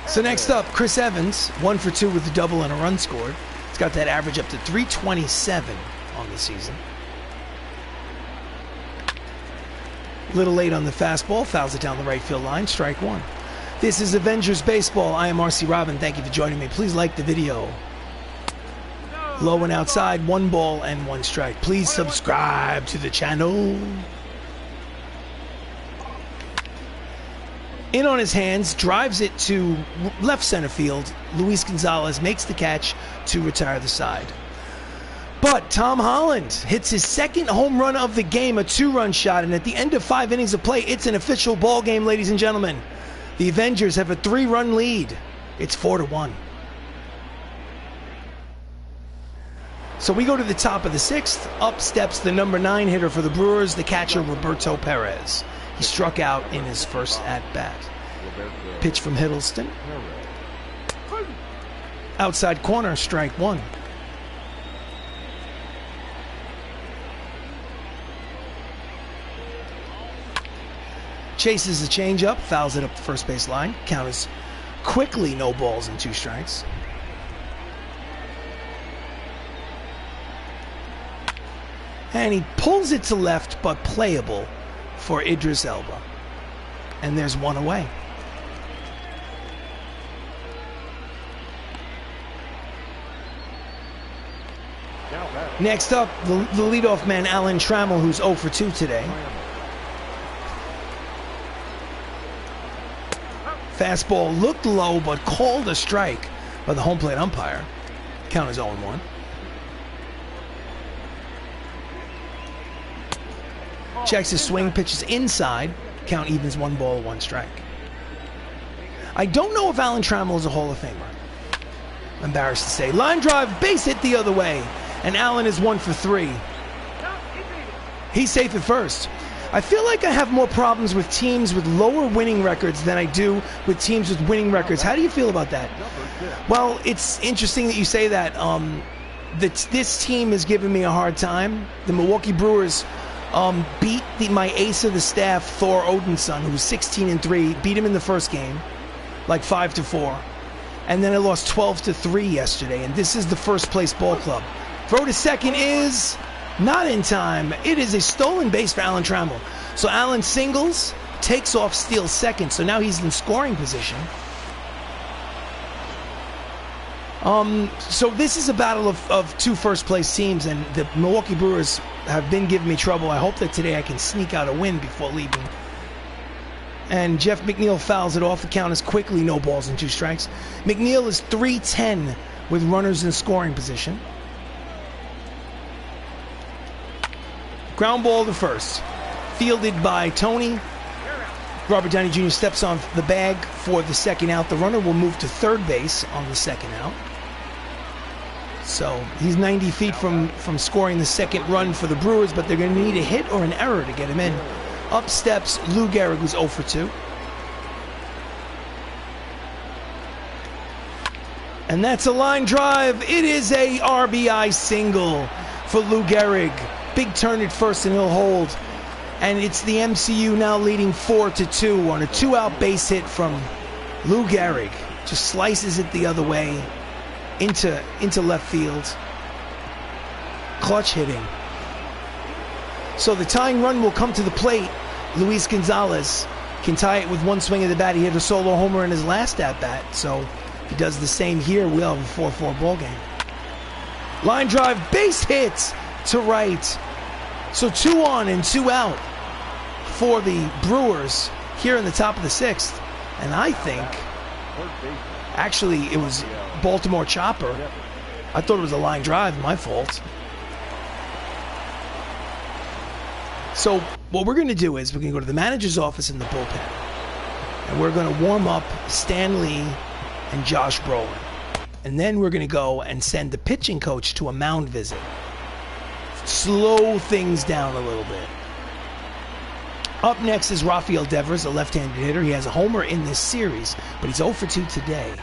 So next up, Chris Evans, 1 for 2 with a double and a run scored. He's got that average up to 327 on the season. Little late on the fastball, fouls it down the right field line, strike 1. This is Avengers Baseball. I am RC Robbin. Thank you for joining me. Please like the video. Low and outside, 1 ball and 1 strike. Please subscribe to the channel. In on his hands, drives it to left center field. Luis Gonzalez makes the catch to retire the side. But Tom Holland hits his 2nd home run of the game, a 2-run shot, and at the end of 5 innings of play, it's an official ball game, ladies and gentlemen. The Avengers have a 3-run lead. It's 4-1. So we go to the top of the 6th. Up steps the number 9 hitter for the Brewers, the catcher Roberto Perez. He struck out in his first at-bat. Pitch from Hiddleston. Outside corner, strike 1. Chases the changeup, fouls it up the first base line. Count is quickly no balls and 2 strikes. And he pulls it to left, but playable for Idris Elba. And there's 1 away. Next up, the leadoff man, Alan Trammell, who's 0 for 2 today. Fastball looked low, but called a strike by the home plate umpire. Count is 0-1. Checks his swing, pitches inside. Count evens, 1 ball, 1 strike. I don't know if Alan Trammell is a Hall of Famer. Embarrassed to say. Line drive, base hit the other way. And Allen is 1 for 3. He's safe at first. I feel like I have more problems with teams with lower winning records than I do with teams with winning records. How do you feel about that? Well, it's interesting that you say that. This team is giving me a hard time. The Milwaukee Brewers beat my ace of the staff, Thor Odinson, who's 16-3. Beat him in the first game, like 5-4. And then I lost 12-3 yesterday. And this is the first place ball club. Throw to second is not in time. It is a stolen base for Alan Trammell. So Alan singles, takes off, steals second. So now he's in scoring position. So this is a battle of 2 first-place teams, and the Milwaukee Brewers have been giving me trouble. I hope that today I can sneak out a win before leaving. And Jeff McNeil fouls it off. The count is quickly no balls and 2 strikes. McNeil is 3-10 with runners in scoring position. Ground ball to first. Fielded by Tony. Robert Downey Jr. steps on the bag for the 2nd out. The runner will move to 3rd base on the 2nd out. So he's 90 feet from scoring the 2nd run for the Brewers, but they're going to need a hit or an error to get him in. Up steps Lou Gehrig, who's 0 for 2. And that's a line drive. It is a RBI single for Lou Gehrig. Big turn at first and he'll hold. And it's the MCU now leading 4-2 on a 2-out base hit from Lou Gehrig. Just slices it the other way into left field. Clutch hitting. So the tying run will come to the plate. Luis Gonzalez can tie it with 1 swing of the bat. He hit a solo homer in his last at-bat. So if he does the same here, we'll have a 4-4 ball game. Line drive, base hit to right. So 2 on and 2 out for the Brewers here in the top of the 6th. And I think, actually, it was Baltimore chopper. I thought it was a line drive, my fault. So what we're going to do is we're going to go to the manager's office in the bullpen, and we're going to warm up Stan Lee and Josh Brolin. And then we're going to go and send the pitching coach to a mound visit. Slow things down a little bit. Up next is Rafael Devers, a left-handed hitter. He has a homer in this series, but he's 0 for 2 today.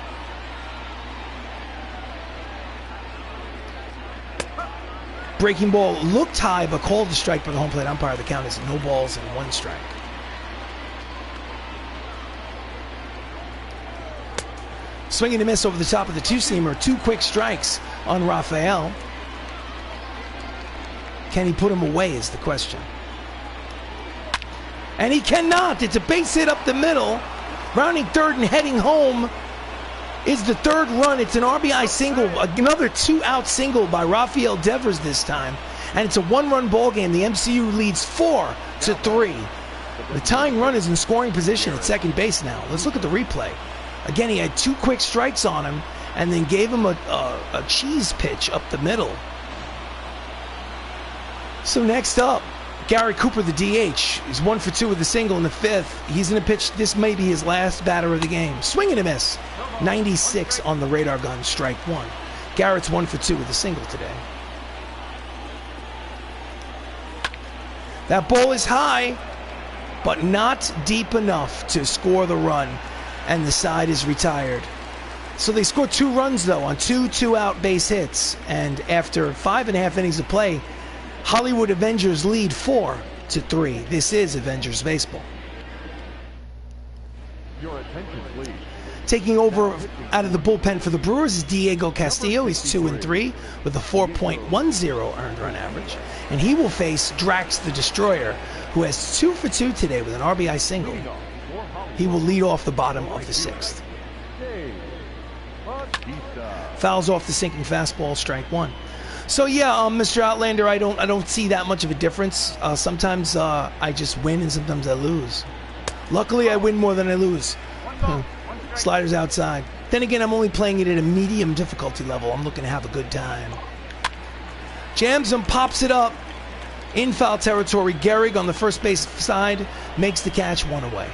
Breaking ball looked high, but called a strike by the home plate umpire. The count is no balls and 1 strike. Swinging and a miss over the top of the two-seamer. 2 quick strikes on Rafael. Can he put him away is the question. And he cannot. It's a base hit up the middle. Rounding third and heading home is the 3rd run. It's an RBI single, another 2-out single by Rafael Devers this time. And it's a 1-run ball game. The MCU leads 4 to 3. The tying run is in scoring position at second base now. Let's look at the replay. Again, he had 2 quick strikes on him and then gave him a cheese pitch up the middle. So next up, Gary Cooper, the DH. He's 1 for 2 with a single in the 5th. He's going to pitch. This may be his last batter of the game. Swing and a miss. 96 on the radar gun, strike 1. Garrett's 1 for 2 with a single today. That ball is high, but not deep enough to score the run, and the side is retired. So they scored 2 runs, though, on 2 2-out base hits. And after 5.5 innings of play, Hollywood Avengers lead 4 to 3. This is Avengers baseball. Your attention, please. Taking over out of the bullpen for the Brewers is Diego Castillo. He's 2 and 3 with a 4.10 earned run average. And he will face Drax the Destroyer, who has 2 for 2 today with an RBI single. He will lead off the bottom of the 6th. Fouls off the sinking fastball, strike 1. So yeah, Mr. Outlander, I don't see that much of a difference. Sometimes I just win and sometimes I lose. Luckily, I win more than I lose. Sliders outside. Then again, I'm only playing it at a medium difficulty level. I'm looking to have a good time. Jams him, pops it up. In foul territory, Gehrig on the first base side makes the catch, 1 away.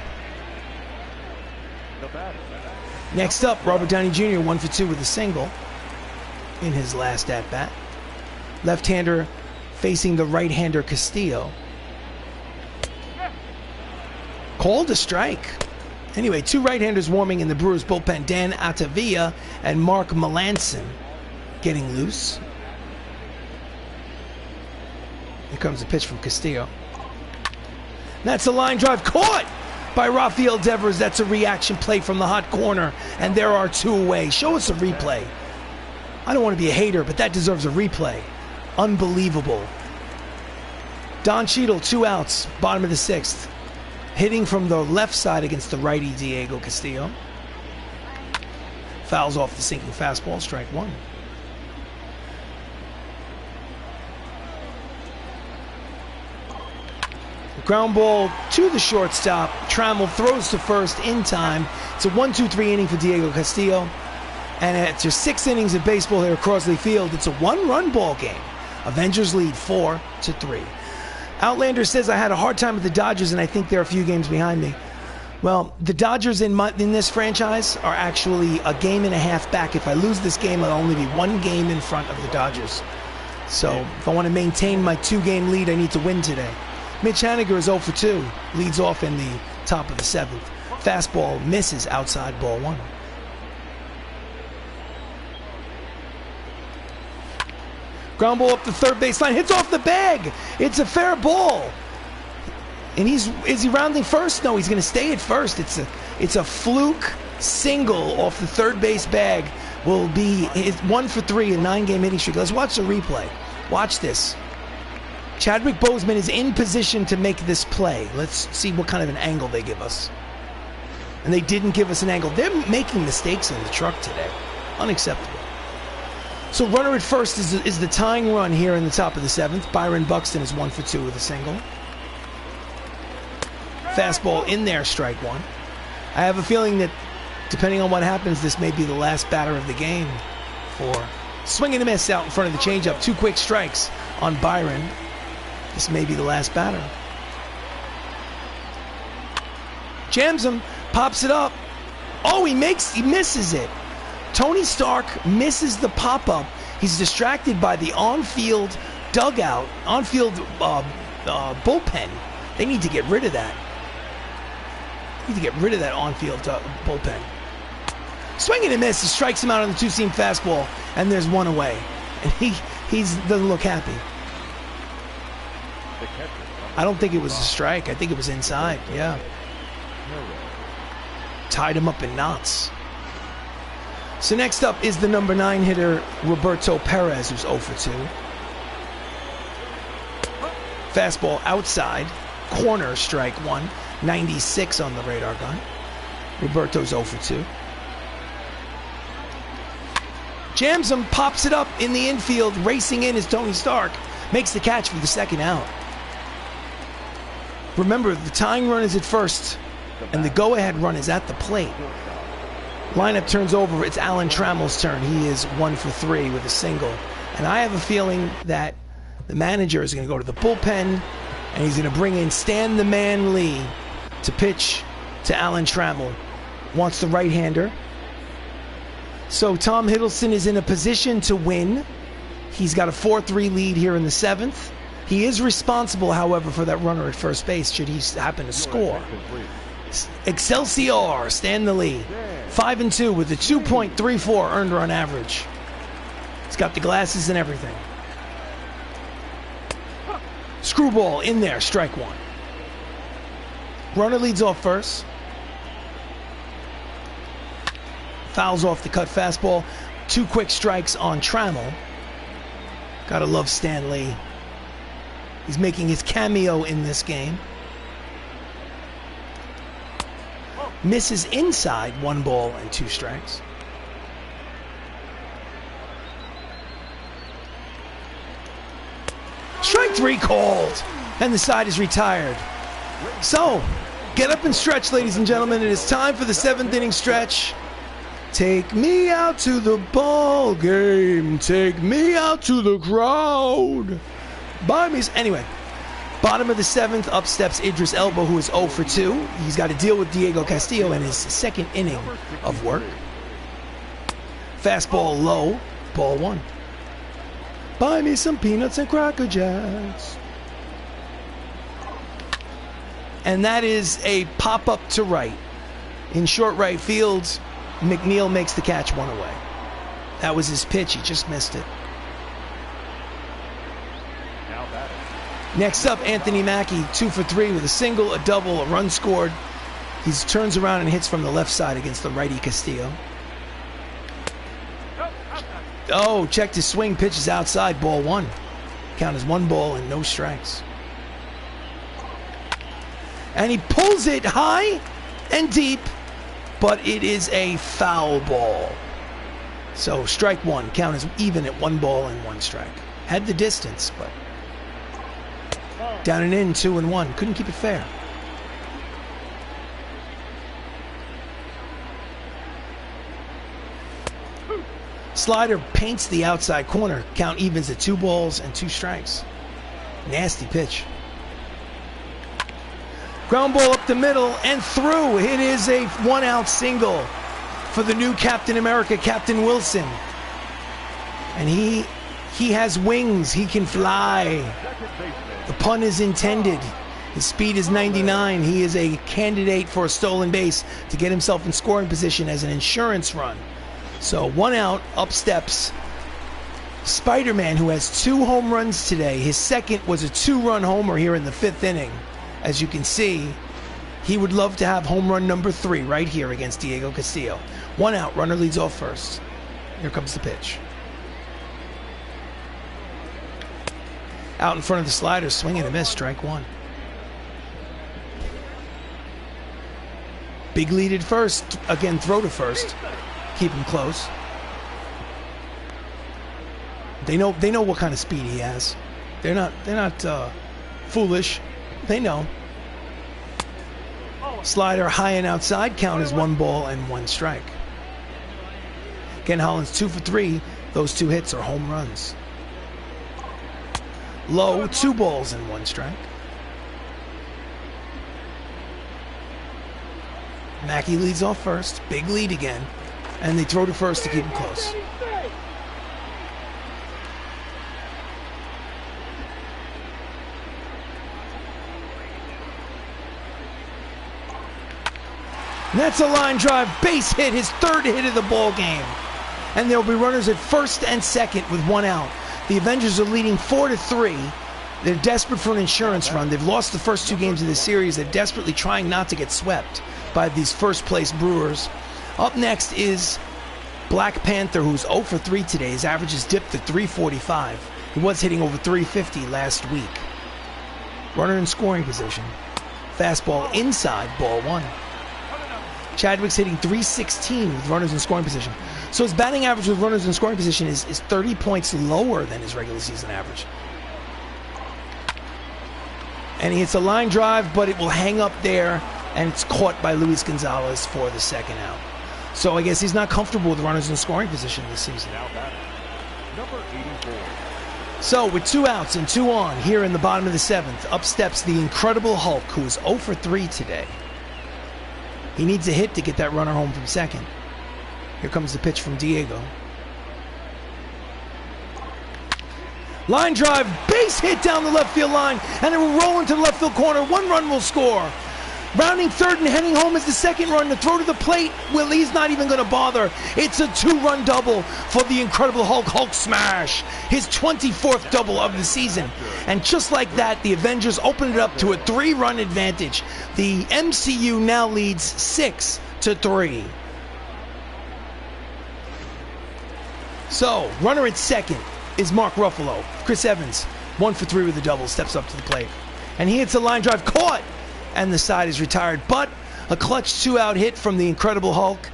Next up, Robert Downey Jr., 1 for 2 with a single in his last at-bat. Left-hander facing the right-hander Castillo. Called a strike. Anyway, 2 right-handers warming in the Brewers bullpen. Dan Atavilla and Mark Melanson getting loose. Here comes the pitch from Castillo. That's a line drive caught by Rafael Devers. That's a reaction play from the hot corner, and there are 2 away. Show us a replay. I don't want to be a hater, but that deserves a replay. Unbelievable. Don Cheadle, 2 outs, bottom of the 6th. Hitting from the left side against the righty Diego Castillo. Fouls off the sinking fastball, strike 1. Ground ball to the shortstop. Trammell throws to first in time. It's a 1-2-3 inning for Diego Castillo. And after 6 innings of baseball here at Crosley Field, it's a 1-run ball game. Avengers lead 4 to 3. Outlander says I had a hard time with the Dodgers, and I think they're a few games behind me. Well, the Dodgers in this franchise are actually a game and a half back. If I lose this game, I'll only be 1 game in front of the Dodgers. So if I want to maintain my 2-game lead, I need to win today. Mitch Haniger is 0 for 2, leads off in the top of the 7th. Fastball misses outside, ball 1. Ground ball up the third baseline, hits off the bag. It's a fair ball. And is he rounding first? No, he's going to stay at first. It's a fluke single off the third base bag. Will be 1 for 3, a 9-game hitting streak. Let's watch the replay. Watch this. Chadwick Boseman is in position to make this play. Let's see what kind of an angle they give us. And they didn't give us an angle. They're making mistakes in the truck today. Unacceptable. So runner at first is the tying run here in the top of the 7th. Byron Buxton is 1 for 2 with a single. Fastball in there, strike 1. I have a feeling that depending on what happens, this may be the last batter of the game for swing and a miss out in front of the changeup. 2 quick strikes on Byron. This may be the last batter. Jams him, pops it up. Oh, he misses it. Tony Stark misses the pop-up. He's distracted by the on-field dugout, on-field bullpen. They need to get rid of that. Need to get rid of that on-field bullpen. Swing and a miss. He strikes him out on the two-seam fastball, and there's one away. And he doesn't look happy. I don't think it was a strike. I think it was inside. Yeah. Tied him up in knots. So next up is the number 9 hitter, Roberto Perez, who's 0 for 2. Fastball outside. Corner, strike 1. 96 on the radar gun. Roberto's 0 for 2. Jams him, pops it up in the infield. Racing in is Tony Stark. Makes the catch for the second out. Remember, the tying run is at first, and the go-ahead run is at the plate. Lineup turns over. It's Alan Trammell's turn. He is 1 for 3 with a single. And I have a feeling that the manager is going to go to the bullpen, and he's going to bring in Stan the Man Lee to pitch to Alan Trammell. Wants the right-hander. So Tom Hiddleston is in a position to win. He's got a 4-3 lead here in the 7th. He is responsible, however, for that runner at first base should he happen to score. Excelsior, Stan the Lee. 5-2 with a 2.34 earned run average. He's got the glasses and everything. Screwball in there, strike 1. Runner leads off first. Fouls off the cut fastball. 2 quick strikes on Trammell. Gotta love Stan Lee. He's making his cameo in this game. Misses inside, 1 ball and 2 strikes. Strike 3 called, and the side is retired. So, get up and stretch, ladies and gentlemen. It is time for the 7th inning stretch. Take me out to the ball game. Take me out to the crowd. Buy me. Anyway, bottom of the 7th, up steps Idris Elba, who is 0 for 2. He's got to deal with Diego Castillo in his 2nd inning of work. Fastball low, ball 1. Buy me some peanuts and Cracker Jacks. And that is a pop-up to right. In short right field, McNeil makes the catch 1 away. That was his pitch. He just missed it. Next up, Anthony Mackie, 2 for 3 with a single, a double, a run scored. He turns around and hits from the left side against the righty Castillo. Oh, checked his swing, pitches outside, ball 1. Count as 1 ball and no strikes. And he pulls it high and deep, but it is a foul ball. So strike 1, count as even at 1 ball and 1 strike. Had the distance, but down and in, 2-1. Couldn't keep it fair. Slider paints the outside corner. Count evens at 2 balls and 2 strikes. Nasty pitch. Ground ball up the middle and through. It is a 1-out single for the new Captain America, Captain Wilson. And he has wings. He can fly. The pun is intended. His speed is 99. He is a candidate for a stolen base to get himself in scoring position as an insurance run. So 1 out, up steps Spider-Man, who has 2 home runs today. His second was a 2-run homer here in the 5th inning. As you can see, he would love to have home run number 3 right here against Diego Castillo. 1 out, runner leads off first. Here comes the pitch. Out in front of the slider, swing and a miss, strike 1. Big lead at first, again throw to first. Keep him close. They know what kind of speed he has. They're not foolish. They know. Slider high and outside, count as 1 ball and 1 strike. Ken Holland's 2 for 3. Those 2 hits are home runs. Low, 2 balls and 1 strike. Mackey leads off first. Big lead again. And they throw to first to keep him close. And that's a line drive, base hit, his third hit of the ball game. And there'll be runners at first and second with one out. The Avengers are leading 4-3. They're desperate for an insurance run. They've lost the first two games of the series. They're desperately trying not to get swept by these first-place Brewers. Up next is Black Panther, who's 0 for 3 today. His average has dipped to 345. He was hitting over 350 last week. Runner in scoring position. Fastball inside, ball one. Chadwick's hitting 316 with runners in scoring position. So his batting average with runners in scoring position is 30 points lower than his regular season average. And he hits a line drive, but it will hang up there, and it's caught by Luis Gonzalez for the second out. So I guess he's not comfortable with runners in scoring position this season. Number 84. So with 2 outs and 2 on here in the bottom of the 7th, up steps the Incredible Hulk, who is 0 for 3 today. He needs a hit to get that runner home from second. Here comes the pitch from Diego. Line drive, base hit down the left field line, and it will roll into the left field corner. 1 run will score. Rounding third and heading home is the second run. To throw to the plate, well, he's not even going to bother. It's a 2-run double for the Incredible Hulk. Hulk smash, his 24th double of the season. And just like that, the Avengers open it up to a 3-run advantage. The MCU now leads 6-3. So, runner at second is Mark Ruffalo. Chris Evans, 1 for 3 with a double, steps up to the plate. And he hits a line drive, caught, and the side is retired. But a clutch 2-out hit from the Incredible Hulk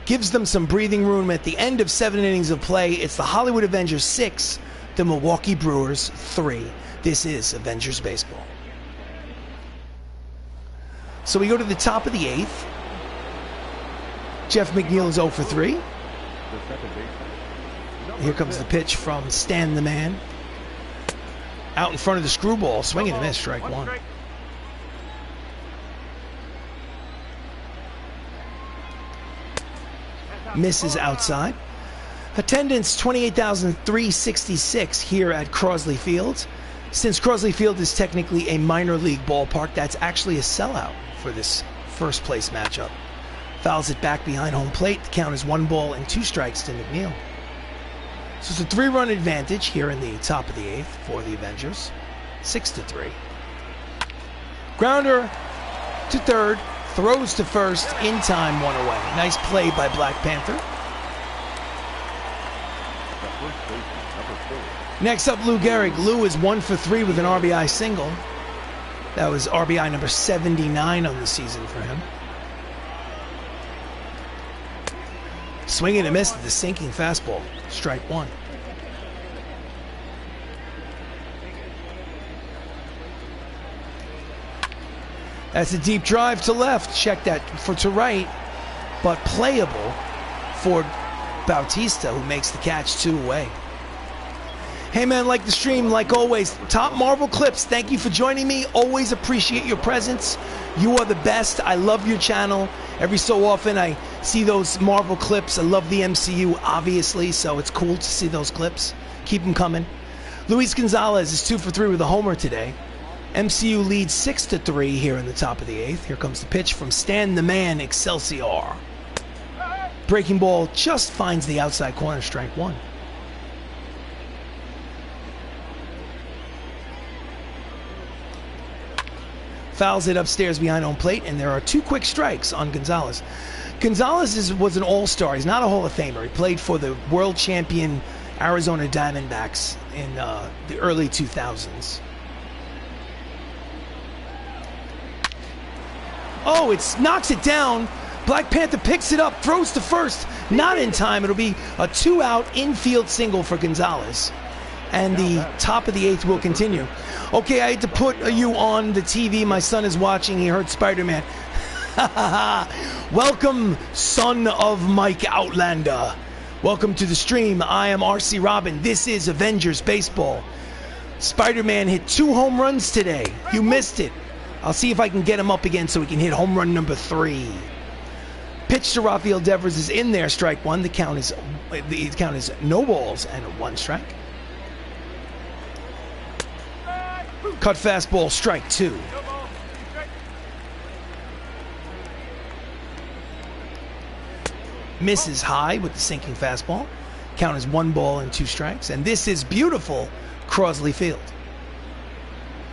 gives them some breathing room at the end of 7 innings of play. It's the Hollywood Avengers 6, the Milwaukee Brewers 3. This is Avengers Baseball. So we go to the top of the 8th. Jeff McNeil is 0 for 3. Here comes the pitch from Stan the Man. Out in front of the screwball, swinging and miss, strike 1. Misses outside. Attendance 28,366 here at Crosley Field. Since Crosley Field is technically a minor league ballpark, that's actually a sellout for this first place matchup. Fouls it back behind home plate. The count is 1 ball and 2 strikes to McNeil. So it's a 3-run advantage here in the top of the 8th for the Avengers. 6-3. Grounder to third. Throws to first, in time, 1 away. Nice play by Black Panther. Next up, Lou Gehrig. Lou is 1 for 3 with an RBI single. That was RBI number 79 on the season for him. Swing and a miss at the sinking fastball. Strike 1. That's a deep drive to left. Check that to right, but playable for Bautista, who makes the catch 2 away. Hey man, like the stream, like always, Top Marvel Clips, thank you for joining me. Always appreciate your presence. You are the best. I love your channel. Every so often I see those Marvel clips. I love the MCU, obviously, so it's cool to see those clips. Keep them coming. Luis Gonzalez is 2 for 3 with a homer today. MCU leads 6-3 here in the top of the 8th. Here comes the pitch from Stan the Man, Excelsior. Breaking ball just finds the outside corner, strike 1. Fouls it upstairs behind home plate, and there are 2 quick strikes on Gonzalez. Gonzalez was an all-star. He's not a Hall of Famer. He played for the world champion Arizona Diamondbacks in the early 2000s. Oh, it knocks it down. Black Panther picks it up, throws to first. Not in time. It'll be a 2-out infield single for Gonzalez. And the top of the 8th will continue. Okay, I had to put you on the TV. My son is watching. He heard Spider-Man. Welcome, son of Mike Outlander. Welcome to the stream. I am RC Robbin. This is Avengers Baseball. Spider-Man hit 2 home runs today. You missed it. I'll see if I can get him up again so he can hit home run number 3. Pitch to Rafael Devers is in there, strike one. The count is no balls and 1 strike. Cut fastball, strike 2. Misses high with the sinking fastball. Count is 1 ball and 2 strikes. And this is beautiful Crosley Field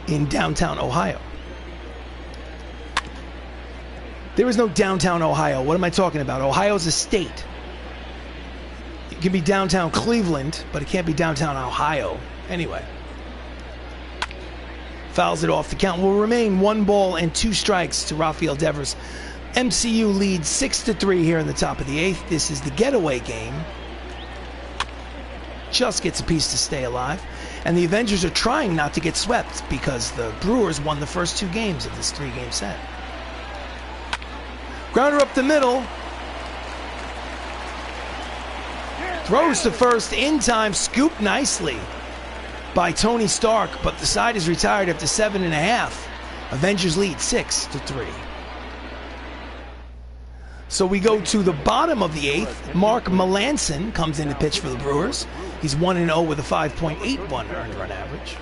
in downtown Ohio. There is no downtown Ohio. What am I talking about? Ohio's a state. It can be downtown Cleveland, but it can't be downtown Ohio. Anyway. Fouls it off. The count will remain 1 ball and 2 strikes to Rafael Devers. MCU leads 6-3 here in the top of the 8th. This is the getaway game. Just gets a piece to stay alive. And the Avengers are trying not to get swept because the Brewers won the first 2 games of this 3-game set. Grounder up the middle. Throws to first in time. Scooped nicely by Tony Stark, but the side is retired after 7.5. Avengers lead 6-3. So we go to the bottom of the 8th. Mark Melanson comes in to pitch for the Brewers. He's 1-0 with a 5.81 earned run average.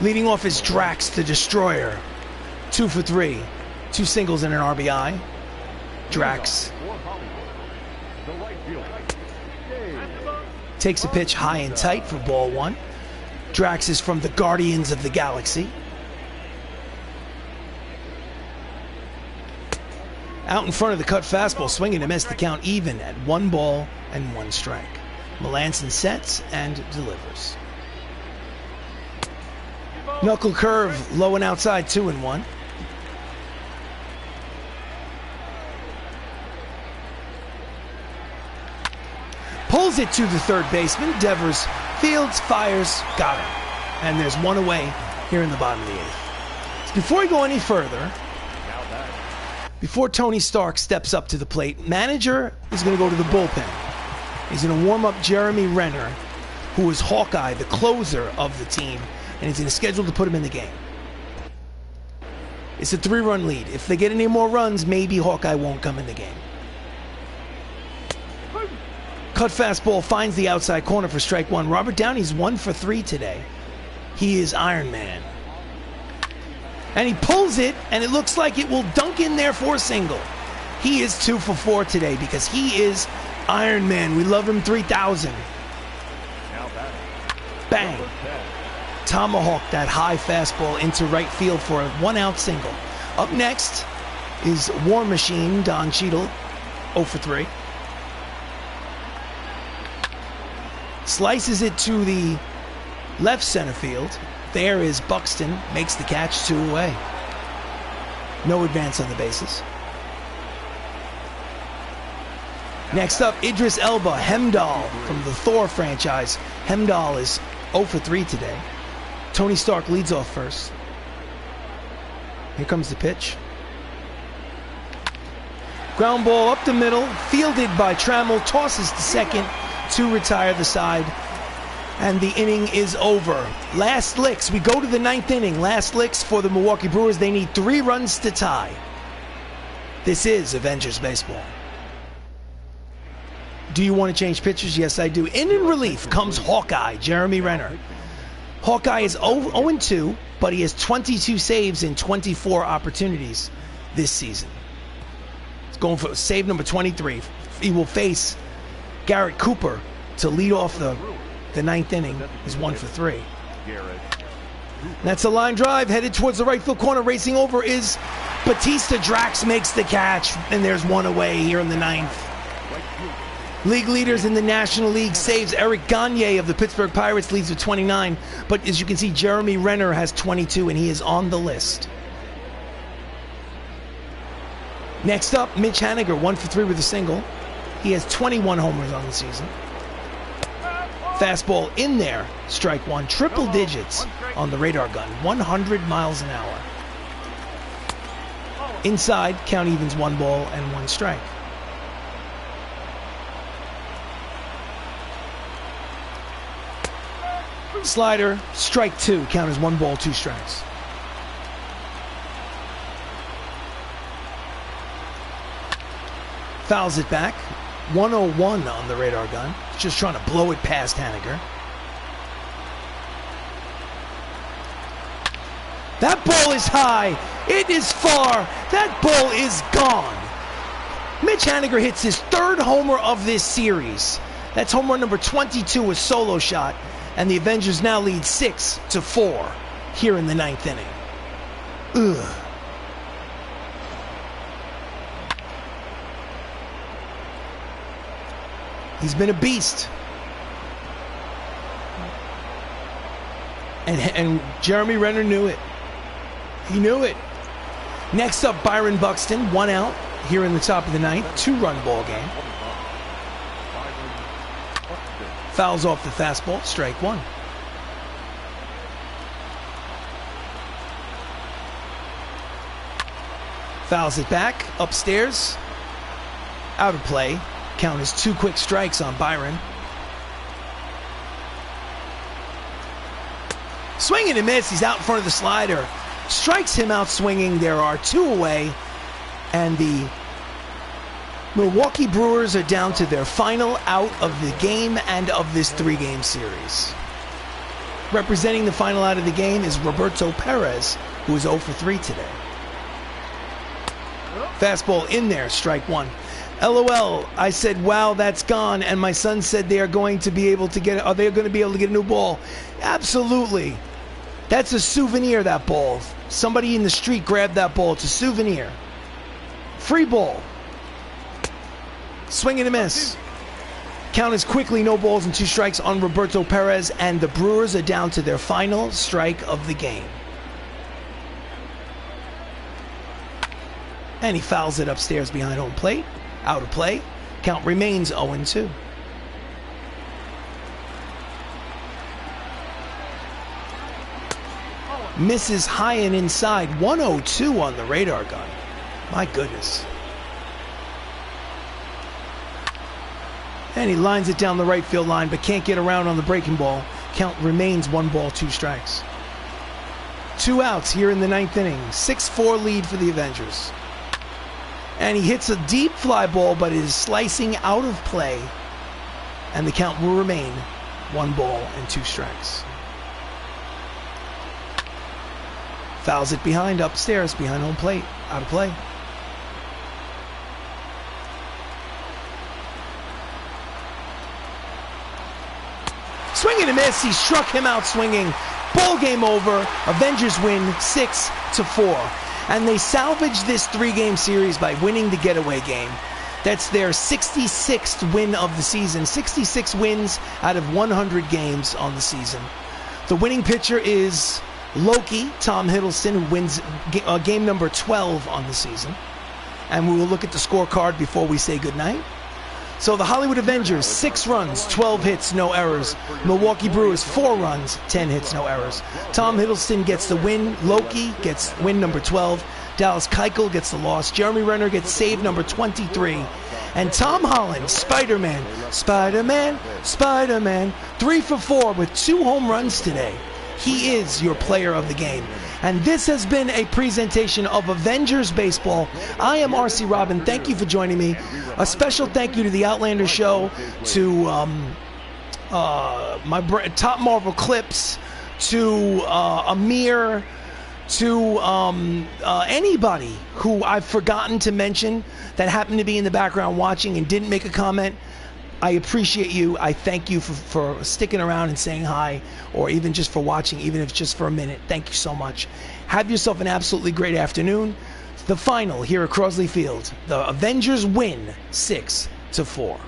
Leading off is Drax the Destroyer. 2 for 3. 2 singles and an RBI. Drax takes a pitch high and tight for ball 1. Drax is from the Guardians of the Galaxy. Out in front of the cut fastball, swinging to miss, the count even at 1 ball and 1 strike. Melanson sets and delivers. Knuckle curve, low and outside, 2-1. Pulls it to the third baseman. Devers fields, fires, got him. And there's 1 away here in the bottom of the 8th. So before we go any further, before Tony Stark steps up to the plate, manager is going to go to the bullpen. He's going to warm up Jeremy Renner, who is Hawkeye, the closer of the team, and he's going to schedule to put him in the game. It's a 3-run lead. If they get any more runs, maybe Hawkeye won't come in the game. Cut fastball finds the outside corner for strike 1. Robert Downey's 1 for 3 today. He is Iron Man. And he pulls it, and it looks like it will dunk in there for a single. He is 2 for 4 today because he is Iron Man. We love him 3,000. Bang. Tomahawk that high fastball into right field for a 1-out single. Up next is War Machine Don Cheadle, 0 for 3. Slices it to the left center field. There is Buxton, makes the catch, 2 away. No advance on the bases. Next up, Idris Elba, Hemdahl from the Thor franchise. Hemdahl is 0 for 3 today. Tony Stark leads off first. Here comes the pitch. Ground ball up the middle, fielded by Trammell, tosses to second to retire the side. And the inning is over. Last licks. We go to the 9th inning. Last licks for the Milwaukee Brewers. They need 3 runs to tie. This is Avengers Baseball. Do you want to change pitchers? Yes, I do. In relief comes Hawkeye, Jeremy Renner. Hawkeye is 0-2, but he has 22 saves in 24 opportunities this season. He's going for save number 23. He will face Garrett Cooper to lead off the 9th inning. Is 1 for 3. That's a line drive headed towards the right field corner. Racing over is Bautista. Drax makes the catch, and there's 1 away here in the 9th. League leaders in the National League saves. Eric Gagne of the Pittsburgh Pirates leads with 29, but as you can see, Jeremy Renner has 22, and he is on the list. Next up, Mitch Haniger, 1 for 3 with a single. He has 21 homers on the season. Fastball in there, strike 1, triple digits on the radar gun, 100 miles an hour. Inside, count evens 1 ball and 1 strike. Slider, strike 2, count as 1 ball, 2 strikes. Fouls it back. 101 on the radar gun. Just trying to blow it past Haniger. That ball is high. It is far. That ball is gone. Mitch Haniger hits his third homer of this series. That's home run number 22, a solo shot. And the Avengers now lead 6-4 here in the ninth inning. Ugh. He's been a beast. And Jeremy Renner knew it. He knew it. Next up, Byron Buxton, 1 out here in the top of the ninth. 2-run ball game. Fouls off the fastball, strike 1. Fouls it back, upstairs. Out of play. Count is 2 quick strikes on Byron. Swing and a miss. He's out in front of the slider. Strikes him out swinging. There are 2 away. And the Milwaukee Brewers are down to their final out of the game and of this 3-game series. Representing the final out of the game is Roberto Perez, who is 0 for 3 today. Fastball in there, strike 1. LOL, I said, wow, that's gone. And my son said they are going to be able to get, are they going to be able to get a new ball? Absolutely. That's a souvenir, that ball. Somebody in the street grabbed that ball. It's a souvenir. Free ball. Swing and a miss. Count is quickly no balls and 2 strikes on Roberto Perez. And the Brewers are down to their final strike of the game. And he fouls it upstairs behind home plate. Out of play. Count remains 0-2. Misses high and inside. 102 on the radar gun. My goodness. And he lines it down the right field line, but can't get around on the breaking ball. Count remains 1 ball, 2 strikes. 2 outs here in the ninth inning. 6-4 lead for the Avengers. And he hits a deep fly ball, but is slicing out of play. And the count will remain 1 ball and 2 strikes. Fouls it behind, upstairs, behind home plate. Out of play. Swing and a miss. He struck him out swinging. Ball game over. Avengers win 6-4. And they salvage this 3-game series by winning the getaway game. That's their 66th win of the season. 66 wins out of 100 games on the season. The winning pitcher is Loki, Tom Hiddleston, who wins game number 12 on the season. And we will look at the scorecard before we say goodnight. So the Hollywood Avengers, 6 runs, 12 hits, no errors. Milwaukee Brewers, 4 runs, 10 hits, no errors. Tom Hiddleston gets the win. Loki gets win number 12. Dallas Keuchel gets the loss. Jeremy Renner gets save number 23. And Tom Holland, Spider-Man, 3 for 4 with 2 home runs today. He is your player of the game. And this has been a presentation of Avengers Baseball. I am RC Robbin. Thank you for joining me. A special thank you to the Outlander Show, to my Top Marvel Clips, to Amir, to anybody who I've forgotten to mention that happened to be in the background watching and didn't make a comment. I appreciate you. I thank you for sticking around and saying hi, or even just for watching, even if it's just for a minute. Thank you so much. Have yourself an absolutely great afternoon. The final here at Crosley Field. The Avengers win 6-4.